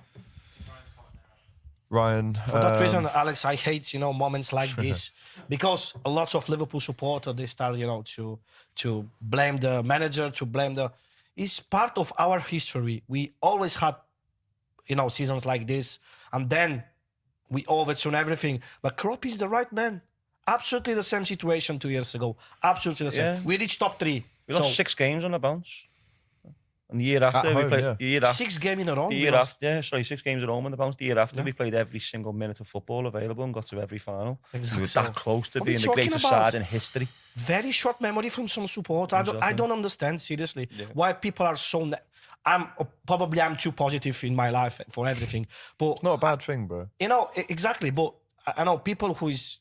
[SPEAKER 3] Ryan.
[SPEAKER 6] For that reason, Alex, I hate moments like this because a lot of Liverpool supporters they start to blame the manager, to blame the. It's part of our history. We always had seasons like this, and then we overturn everything. But Klopp is the right man. Absolutely the same situation 2 years ago. Absolutely the same.
[SPEAKER 4] Yeah.
[SPEAKER 6] We reached top 3.
[SPEAKER 4] We lost 6 games on the bounce. And the year after, we played. The year after,
[SPEAKER 6] 6 games in a row.
[SPEAKER 4] The year after, 6 games at home on the bounce. The year after, we played every single minute of football available and got to every final.
[SPEAKER 6] Exactly.
[SPEAKER 4] We were that close to
[SPEAKER 6] What
[SPEAKER 4] being
[SPEAKER 6] are
[SPEAKER 4] the
[SPEAKER 6] you
[SPEAKER 4] greatest
[SPEAKER 6] talking about?
[SPEAKER 4] side in history.
[SPEAKER 6] Very short memory from some support. I don't understand seriously why people are so. I'm too positive in my life for everything, but
[SPEAKER 3] It's not a bad thing, bro.
[SPEAKER 6] Exactly. But I know people who is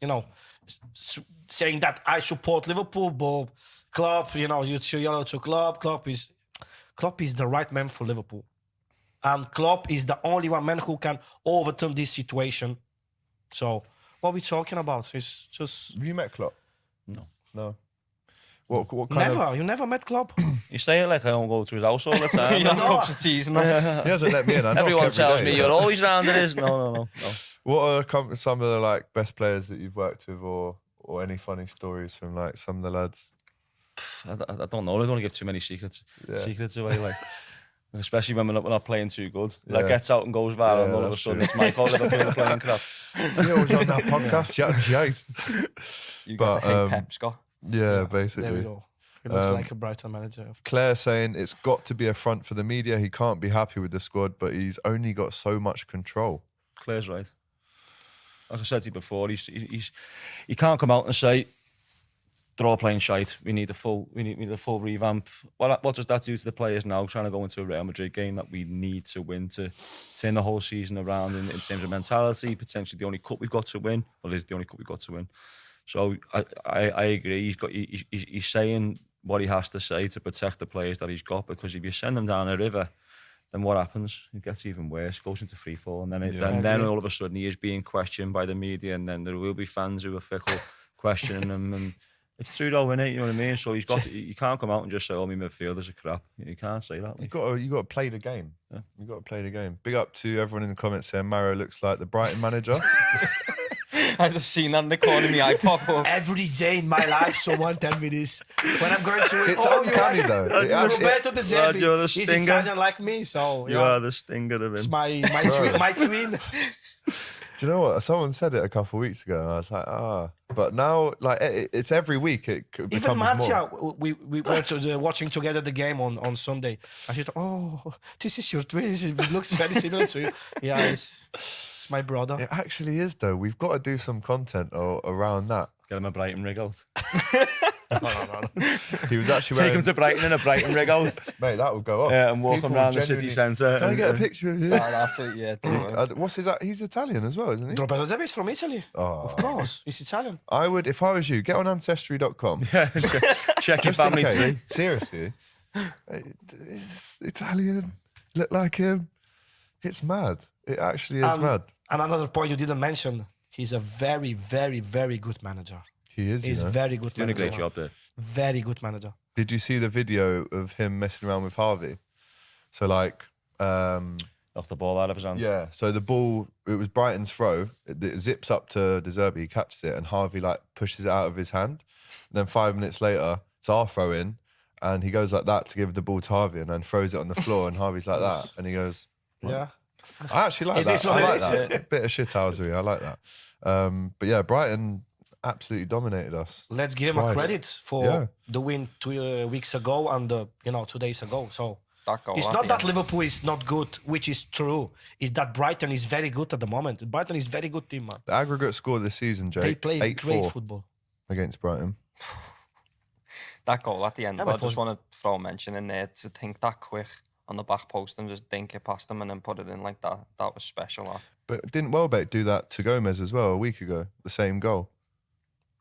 [SPEAKER 6] saying that I support Liverpool, but Klopp, you're too yellow to Klopp. Klopp is the right man for Liverpool, and Klopp is the only one man who can overturn this situation. So what we're talking about is just
[SPEAKER 3] Have you met Klopp? No. What kind
[SPEAKER 6] never.
[SPEAKER 3] of...
[SPEAKER 6] You never met Klopp.
[SPEAKER 4] You say it like I don't go to his house all the time.
[SPEAKER 5] Cups of teas and that.
[SPEAKER 3] He hasn't let me in. I knock
[SPEAKER 4] Everyone
[SPEAKER 3] every
[SPEAKER 4] tells
[SPEAKER 3] day.
[SPEAKER 4] me you're always round it is. No.
[SPEAKER 3] What are some of the best players that you've worked with, or any funny stories from some of the lads?
[SPEAKER 4] I don't know. I don't want to give too many secrets away. Especially when we're not playing too good. That gets out and goes viral, and all of a sudden it's my fault that I'm playing crap.
[SPEAKER 3] Yeah, I was on that podcast chatting shite.
[SPEAKER 5] You got the hey Pep, Scott.
[SPEAKER 3] Yeah, basically.
[SPEAKER 6] There we go. He looks like a Brighton manager.
[SPEAKER 3] Claire saying it's got to be a front for the media. He can't be happy with the squad, but he's only got so much control.
[SPEAKER 4] Claire's right. Like I said to you before, he can't come out and say they're all playing shite. We need a full revamp. What does that do to the players now trying to go into a Real Madrid game that we need to win to turn the whole season around in terms of mentality? Potentially the only cup we've got to win. Well, it is the only cup we've got to win. So I agree. He's saying what he has to say to protect the players that he's got, because if you send them down a river, then what happens? It gets even worse. It goes into free fall, and then all of a sudden he is being questioned by the media, and then there will be fans who are fickle questioning him, and it's true though, isn't it? You know what I mean? So you can't come out and just say, "Oh, my midfielders are crap." You can't say that.
[SPEAKER 3] You got to play the game. Yeah. You got to play the game. Big up to everyone in the comments saying Mario looks like the Brighton manager.
[SPEAKER 5] I just seen that in the corner of my eye pop up.
[SPEAKER 6] Every day in my life, someone tell me this. When I'm going to
[SPEAKER 3] It's uncanny though.
[SPEAKER 6] Roberto De Zerbi,
[SPEAKER 4] you're the
[SPEAKER 6] he's
[SPEAKER 4] stinger.
[SPEAKER 6] Italian like me, so
[SPEAKER 4] You are the stinger of him.
[SPEAKER 6] it's my twin.
[SPEAKER 3] Do you know what? Someone said it a couple of weeks ago, and I was like, But now, it's every week. It becomes
[SPEAKER 6] Even
[SPEAKER 3] more.
[SPEAKER 6] Marcia, we were watching together the game on Sunday, and she thought, "Oh, this is your twin. It looks very similar to you." Yeah, it's my brother.
[SPEAKER 3] It actually is, though. We've got to do some content around that.
[SPEAKER 4] Get him a Brighton rig out.
[SPEAKER 6] No.
[SPEAKER 3] He was actually
[SPEAKER 4] Take
[SPEAKER 3] wearing...
[SPEAKER 4] him to Brighton in a Brighton rig out.
[SPEAKER 3] Mate, that would go up.
[SPEAKER 4] Yeah, and walk him
[SPEAKER 3] People
[SPEAKER 4] around the
[SPEAKER 3] genuinely-
[SPEAKER 4] city centre.
[SPEAKER 3] Can I get a picture of you?
[SPEAKER 5] That's it, yeah.
[SPEAKER 3] What's his... He's Italian as well, isn't he?
[SPEAKER 6] Roberto De Zerbi is from Italy.
[SPEAKER 3] Oh.
[SPEAKER 6] Of course, he's Italian.
[SPEAKER 3] I would, if I was you, get on Ancestry.com.
[SPEAKER 4] Check your
[SPEAKER 3] Just in
[SPEAKER 4] family
[SPEAKER 3] case.
[SPEAKER 4] tree.
[SPEAKER 3] Seriously. It's Italian. Look like him. It's mad. It actually is mad.
[SPEAKER 6] And another point you didn't mention, he's a very, very, very good manager.
[SPEAKER 3] He is,
[SPEAKER 6] He's very good
[SPEAKER 4] Doing a
[SPEAKER 6] manager.
[SPEAKER 4] great job there.
[SPEAKER 6] Very good manager.
[SPEAKER 3] Did you see the video of him messing around with Harvey? So
[SPEAKER 4] Knocked the ball out of his hands.
[SPEAKER 3] yeah. So the ball, it was Brighton's throw. It zips up to De Zerbi, he catches it, and Harvey pushes it out of his hand. And then 5 minutes later, it's our throw in, and he goes like that to give the ball to Harvey, and then throws it on the floor, and Harvey's like that, and he goes, what?
[SPEAKER 6] Yeah.
[SPEAKER 3] I actually like
[SPEAKER 6] It
[SPEAKER 3] that.
[SPEAKER 6] is what
[SPEAKER 3] I
[SPEAKER 6] it
[SPEAKER 3] like
[SPEAKER 6] is,
[SPEAKER 3] that. A bit of shithousery. I like that. But yeah, Brighton absolutely dominated us.
[SPEAKER 6] Let's give him a credit for
[SPEAKER 3] Yeah.
[SPEAKER 6] the win 2 weeks ago and 2 days ago. So
[SPEAKER 5] That goal
[SPEAKER 6] it's
[SPEAKER 5] at
[SPEAKER 6] not
[SPEAKER 5] the
[SPEAKER 6] that
[SPEAKER 5] end.
[SPEAKER 6] Liverpool is not good, which is true. It's that Brighton is very good at the moment. Brighton is very good team, man.
[SPEAKER 3] The aggregate score this season, Jake,
[SPEAKER 6] They play
[SPEAKER 3] 8-4
[SPEAKER 6] great football.
[SPEAKER 3] against Brighton.
[SPEAKER 5] That goal at the end,
[SPEAKER 6] Yeah,
[SPEAKER 5] but I
[SPEAKER 6] but it
[SPEAKER 5] just
[SPEAKER 6] was-
[SPEAKER 5] want to throw a mention in there to think that quick on the back post and just dink it past them and then put it in like that. That was special. That.
[SPEAKER 3] But didn't Welbeck do that to Gomez as well a week ago? The same goal.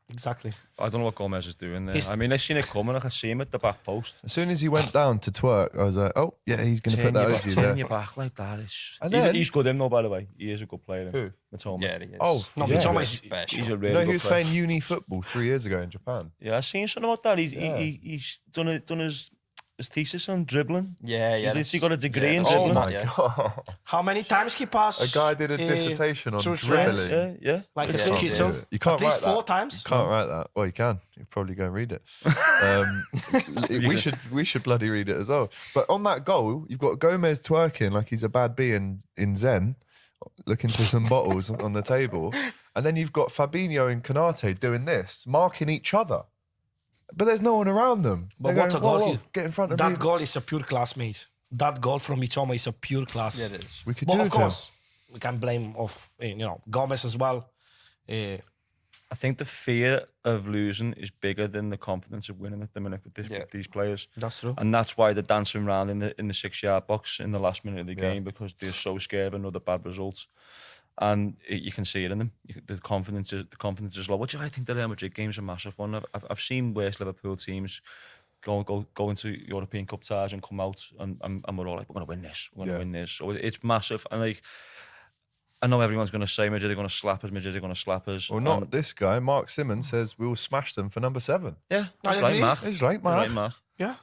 [SPEAKER 6] Exactly.
[SPEAKER 4] I don't know what Gomez is doing there.
[SPEAKER 6] He's-
[SPEAKER 4] I mean, I seen it coming. I could see him at the back post.
[SPEAKER 3] As soon as he went down to twerk, I was like, oh, yeah, he's going to put that over you
[SPEAKER 4] turn
[SPEAKER 3] there.
[SPEAKER 4] your back like that. It's,
[SPEAKER 3] And
[SPEAKER 4] he's,
[SPEAKER 3] then-
[SPEAKER 4] he's good, him though, by the way. He is a good player.
[SPEAKER 3] Who?
[SPEAKER 4] Matoma.
[SPEAKER 5] Yeah, he is.
[SPEAKER 3] Oh,
[SPEAKER 6] No,
[SPEAKER 3] yeah.
[SPEAKER 6] Mitoma is
[SPEAKER 5] Special.
[SPEAKER 4] He's a
[SPEAKER 3] You
[SPEAKER 4] really
[SPEAKER 3] know, he
[SPEAKER 4] good
[SPEAKER 3] was
[SPEAKER 4] player.
[SPEAKER 3] playing uni football 3 years ago in Japan.
[SPEAKER 4] Yeah, I seen something about that.
[SPEAKER 3] Yeah.
[SPEAKER 4] He's done his thesis on dribbling.
[SPEAKER 5] Yeah, yeah.
[SPEAKER 4] He got a degree in
[SPEAKER 5] that's
[SPEAKER 4] dribbling.
[SPEAKER 5] all
[SPEAKER 3] Oh
[SPEAKER 5] that,
[SPEAKER 3] my
[SPEAKER 5] yeah.
[SPEAKER 3] God.
[SPEAKER 6] How many times he passed?
[SPEAKER 3] A guy did a dissertation on
[SPEAKER 6] through
[SPEAKER 3] dribbling.
[SPEAKER 6] Trent?
[SPEAKER 4] Yeah.
[SPEAKER 6] Like
[SPEAKER 5] Yeah,
[SPEAKER 6] a
[SPEAKER 5] he
[SPEAKER 6] schizo.
[SPEAKER 5] did.
[SPEAKER 3] You can't
[SPEAKER 6] At least
[SPEAKER 3] write that.
[SPEAKER 6] 4 times.
[SPEAKER 3] You can't write that. Well, you can. You probably go and read it. We should bloody read it as well. But on that goal, you've got Gomez twerking like he's a bad bee in Zen, looking for some bottles on the table, and then you've got Fabinho and Konate doing this, marking each other. But there's no one around them.
[SPEAKER 6] But
[SPEAKER 3] They're
[SPEAKER 6] what
[SPEAKER 3] going,
[SPEAKER 6] a goal
[SPEAKER 3] "Whoa, whoa,
[SPEAKER 6] he-
[SPEAKER 3] get in front of me.
[SPEAKER 6] That goal is a pure class, mate. That goal from Mitoma is a pure class.
[SPEAKER 5] Yeah, it is.
[SPEAKER 3] We could
[SPEAKER 6] But
[SPEAKER 3] do
[SPEAKER 6] of
[SPEAKER 3] it to him.
[SPEAKER 6] course, we can blame Gomez as well.
[SPEAKER 4] I think the fear of losing is bigger than the confidence of winning at the minute with these players.
[SPEAKER 6] That's true.
[SPEAKER 4] And that's why they're dancing around in the 6-yard box in the last minute of the
[SPEAKER 3] Yeah.
[SPEAKER 4] game, because they're so scared of another bad result. And you can see it in them. The confidence is low. Which I think the Real Madrid game's a massive one. I've seen worse Liverpool teams go into European Cup ties and come out and we're all like, we're going to win this. We're going to win this. So it's massive. And like, I know everyone's going to say Madrid are going to slap us. Madrid are going to slap us.
[SPEAKER 3] Well, not this guy. Mark Simmons says we'll smash them for number 7.
[SPEAKER 4] Yeah,
[SPEAKER 6] I
[SPEAKER 4] that's right,
[SPEAKER 6] agree.
[SPEAKER 4] Mark.
[SPEAKER 3] He's right,
[SPEAKER 4] That's
[SPEAKER 3] Mark.
[SPEAKER 4] right, Mark.
[SPEAKER 6] Yeah.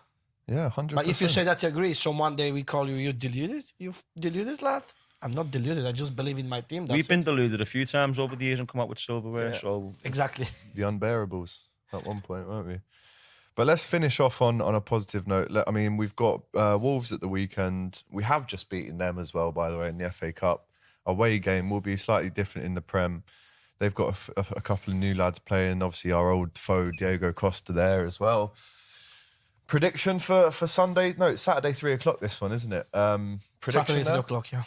[SPEAKER 3] Yeah, 100%.
[SPEAKER 6] But if you say that you agree, so one day we call you deluded. You've deluded, lad. I'm not deluded. I just believe in my team. That's
[SPEAKER 4] We've been
[SPEAKER 6] it.
[SPEAKER 4] deluded a few times over the years and come out with silverware.
[SPEAKER 5] Yeah.
[SPEAKER 4] So
[SPEAKER 6] Exactly.
[SPEAKER 3] the unbearables at one point, weren't we? But let's finish off on a positive note. I mean, we've got Wolves at the weekend. We have just beaten them as well, by the way, in the FA Cup. Away game will be slightly different in the Prem. They've got a couple of new lads playing. Obviously, our old foe, Diego Costa, there as well. Prediction for Sunday? No, it's Saturday, 3 o'clock, this one, isn't it? Prediction
[SPEAKER 6] Saturday, 3
[SPEAKER 3] now?
[SPEAKER 6] o'clock, yeah.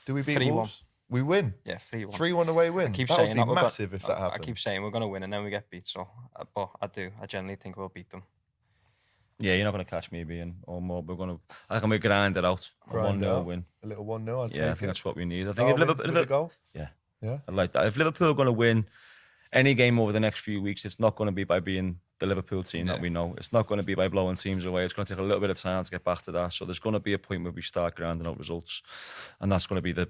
[SPEAKER 3] Do we beat
[SPEAKER 5] 3-1.
[SPEAKER 3] Wolves? We win.
[SPEAKER 5] Yeah, 3-1.
[SPEAKER 3] 3-1 away win.
[SPEAKER 5] I keep
[SPEAKER 3] That
[SPEAKER 5] saying
[SPEAKER 3] would
[SPEAKER 5] that
[SPEAKER 3] be
[SPEAKER 5] we're go-
[SPEAKER 3] massive if that
[SPEAKER 5] I
[SPEAKER 3] happens.
[SPEAKER 5] keep saying we're going to win and then we get beat. So, but I genuinely think we'll beat them.
[SPEAKER 4] yeah, you're not going to catch me being or more. I reckon we grind it out. A
[SPEAKER 3] Grind
[SPEAKER 4] 1-0
[SPEAKER 3] it out.
[SPEAKER 4] win.
[SPEAKER 3] A little 1-0, I'd
[SPEAKER 4] Yeah, I
[SPEAKER 3] take
[SPEAKER 4] think
[SPEAKER 3] it.
[SPEAKER 4] that's what we need. I think if
[SPEAKER 3] Darwin
[SPEAKER 4] Liverpool,
[SPEAKER 3] with the goal?
[SPEAKER 4] yeah,
[SPEAKER 3] Yeah.
[SPEAKER 4] I like that. If Liverpool are going to win any game over the next few weeks, it's not going to be by being the Liverpool team that we know. It's not going to be by blowing teams away. It's going to take a little bit of time to get back to that. So there's going to be a point where we start grinding out results, and that's going to be the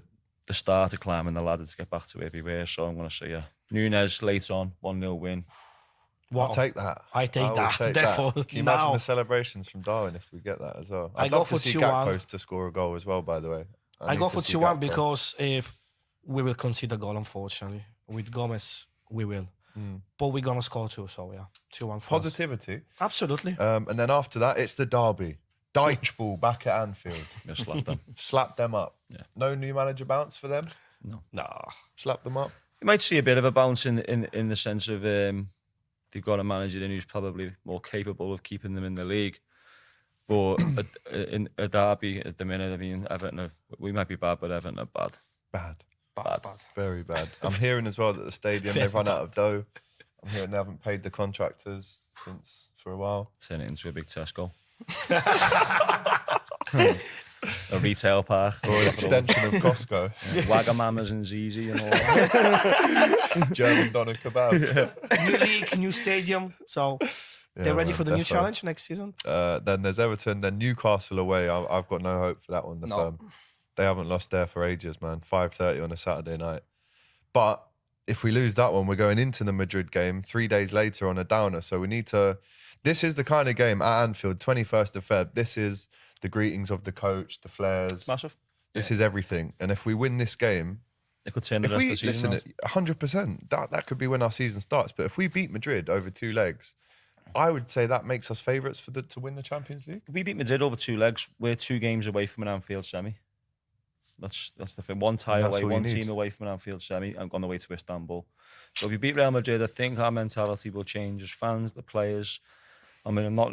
[SPEAKER 4] start of climbing the ladder to get back to everywhere. So I'm going to say, Núñez late on, 1-0 win.
[SPEAKER 6] Wow.
[SPEAKER 3] I'll take that.
[SPEAKER 6] I take
[SPEAKER 3] will
[SPEAKER 6] that.
[SPEAKER 3] take
[SPEAKER 6] Therefore,
[SPEAKER 3] Can you imagine
[SPEAKER 6] now-
[SPEAKER 3] the celebrations from Darwin if we get that as well?
[SPEAKER 6] I
[SPEAKER 3] I'd
[SPEAKER 6] go
[SPEAKER 3] love to
[SPEAKER 6] for
[SPEAKER 3] see
[SPEAKER 6] 2-1.
[SPEAKER 3] Gakpo to score a goal as well, by the way.
[SPEAKER 6] I
[SPEAKER 3] need
[SPEAKER 6] go
[SPEAKER 3] to
[SPEAKER 6] for
[SPEAKER 3] see
[SPEAKER 6] 2-1
[SPEAKER 3] Gakpo.
[SPEAKER 6] because if we will concede a goal, unfortunately. With Gomez, we will. But we're going to score 2, so yeah. 2-1 for us.
[SPEAKER 3] Positivity.
[SPEAKER 6] Absolutely.
[SPEAKER 3] And then after that, it's the derby. Dyche ball back at Anfield.
[SPEAKER 4] Yeah, slap them.
[SPEAKER 3] Slap them up.
[SPEAKER 4] Yeah.
[SPEAKER 3] No new manager bounce for them?
[SPEAKER 6] Nah.
[SPEAKER 3] Slap them up.
[SPEAKER 4] You might see a bit of a bounce in the sense of they've got a manager in who's probably more capable of keeping them in the league. But in a derby at the minute, I mean, Everton, we might be bad, but Everton are bad.
[SPEAKER 3] Bad.
[SPEAKER 5] Bad.
[SPEAKER 3] Very bad. I'm hearing as well that the stadium, they've run out of dough. I'm hearing they haven't paid the contractors for a while.
[SPEAKER 4] Turn it into a big Tesco. A retail park.
[SPEAKER 3] Or an extension of Costco.
[SPEAKER 4] Wagamamas and Zizi and all that.
[SPEAKER 3] German doner kebab.
[SPEAKER 6] New league, new stadium. So they're ready for the new challenge next season.
[SPEAKER 3] Then there's Everton, then Newcastle away. I've got no hope for that one. The firm. They haven't lost there for ages, man. 5:30 on a Saturday night. But if we lose that one, we're going into the Madrid game 3 days later on a downer. So we need to... This is the kind of game at Anfield, 21st of Feb. This is the greetings of the coach, the flares.
[SPEAKER 4] Massive.
[SPEAKER 3] This is everything. And if we win this game...
[SPEAKER 4] It could turn the
[SPEAKER 3] If
[SPEAKER 4] rest
[SPEAKER 3] we
[SPEAKER 4] of the season
[SPEAKER 3] listen, 100%, that could be when our season starts. But if we beat Madrid over 2 legs, I would say that makes us favourites to win the Champions League.
[SPEAKER 4] If we beat Madrid over 2 legs, we're 2 games away from an Anfield semi. That's the thing. 1 tie away, 1 team away from an Anfield semi, and on the way to Istanbul. So if we beat Real Madrid, I think our mentality will change as fans, the players. I mean, I'm not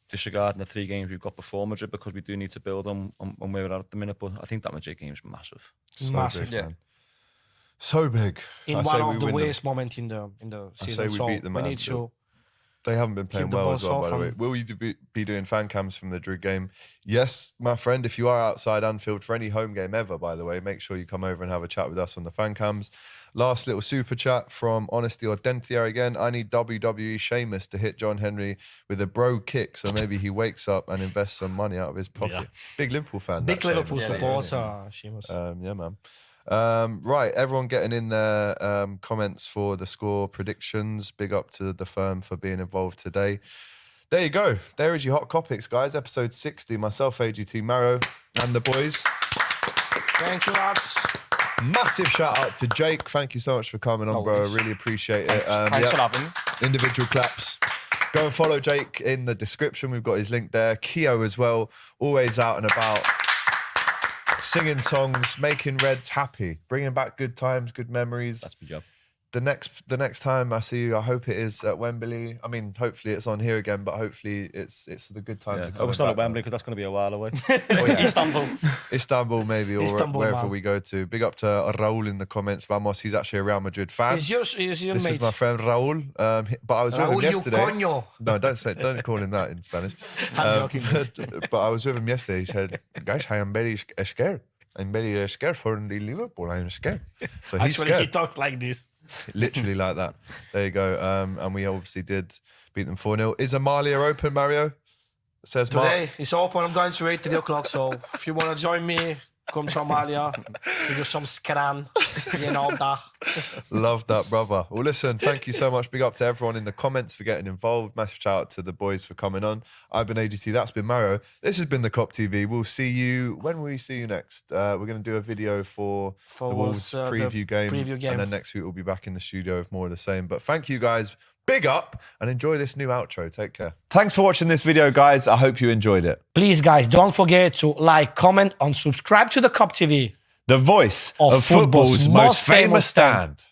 [SPEAKER 4] disregarding the 3 games we've got before Madrid because we do need to build on where we're at the minute. But I think that Madrid game is massive.
[SPEAKER 6] Massive,
[SPEAKER 3] big, so big.
[SPEAKER 6] In one of the worst moments in the season.
[SPEAKER 3] So we need to. They haven't been playing well as well, by the way. Will you be doing fan cams from the Madrid game? Yes, my friend. If you are outside Anfield for any home game ever, by the way, make sure you come over and have a chat with us on the fan cams. Last little super chat from Honesty or Dentier again. I need WWE Sheamus to hit John Henry with a bro kick, so maybe he wakes up and invests some money out of his pocket. Yeah. Big Liverpool fan.
[SPEAKER 6] Big Liverpool supporter, Sheamus.
[SPEAKER 3] Yeah, man. Right, everyone getting in their comments for the score predictions. Big up to the firm for being involved today. There you go. There is your Hot Kopics, guys. Episode 60. Myself, AGT, Maro, and the boys.
[SPEAKER 6] Thank you, lads.
[SPEAKER 3] Massive shout out to Jake. Thank you so much for coming on, bro. I really appreciate it.
[SPEAKER 5] Thanks for having me.
[SPEAKER 3] Individual claps. Go and follow Jake in the description. We've got his link there. Keio as well. Always out and about. Singing songs, making Reds happy, bringing back good times, good memories.
[SPEAKER 4] That's my job.
[SPEAKER 3] The next time I see you, I hope it is at Wembley. I mean, hopefully it's on here again, but hopefully it's for the good times.
[SPEAKER 4] Yeah. It's not at Wembley because that's going to be a while away.
[SPEAKER 3] Istanbul maybe, or
[SPEAKER 6] Istanbul,
[SPEAKER 3] wherever
[SPEAKER 6] man.
[SPEAKER 3] we go to. Big up to Raul in the comments. Vamos, he's actually a Real Madrid fan.
[SPEAKER 6] Is your
[SPEAKER 3] this
[SPEAKER 6] mate?
[SPEAKER 3] is my friend Raul. But I was with him yesterday.
[SPEAKER 6] Coño.
[SPEAKER 3] No, don't call him that in Spanish.
[SPEAKER 6] I'm joking.
[SPEAKER 3] But I was with him yesterday. He said, "Guys, I am very scared. I'm very scared for the Liverpool. I'm scared." So he's
[SPEAKER 6] Actually,
[SPEAKER 3] scared.
[SPEAKER 6] he talks like this.
[SPEAKER 3] Literally like that. There you go. And we obviously did beat them 4-0. Is Amalia open, Mario? Says Mark.
[SPEAKER 6] Today, it's open. I'm going to 3 o'clock. So if you want to join me, come to Amalia. To do some scran. You know that.
[SPEAKER 3] Love that, brother. Well, listen, thank you so much. Big up to everyone in the comments for getting involved. Massive shout out to the boys for coming on. I've been AGT. That's been Mario. This has been the Kop TV. We'll see you. When will we see you next? We're going to do a video for the Wolves preview game. And then next week we'll be back in the studio with more of the same. But thank you guys. Big up and enjoy this new outro. Take care. Thanks for watching this video, guys. I hope you enjoyed it.
[SPEAKER 6] Please, guys, don't forget to like, comment, and subscribe to the Kop TV.
[SPEAKER 3] The voice of football's most famous stand.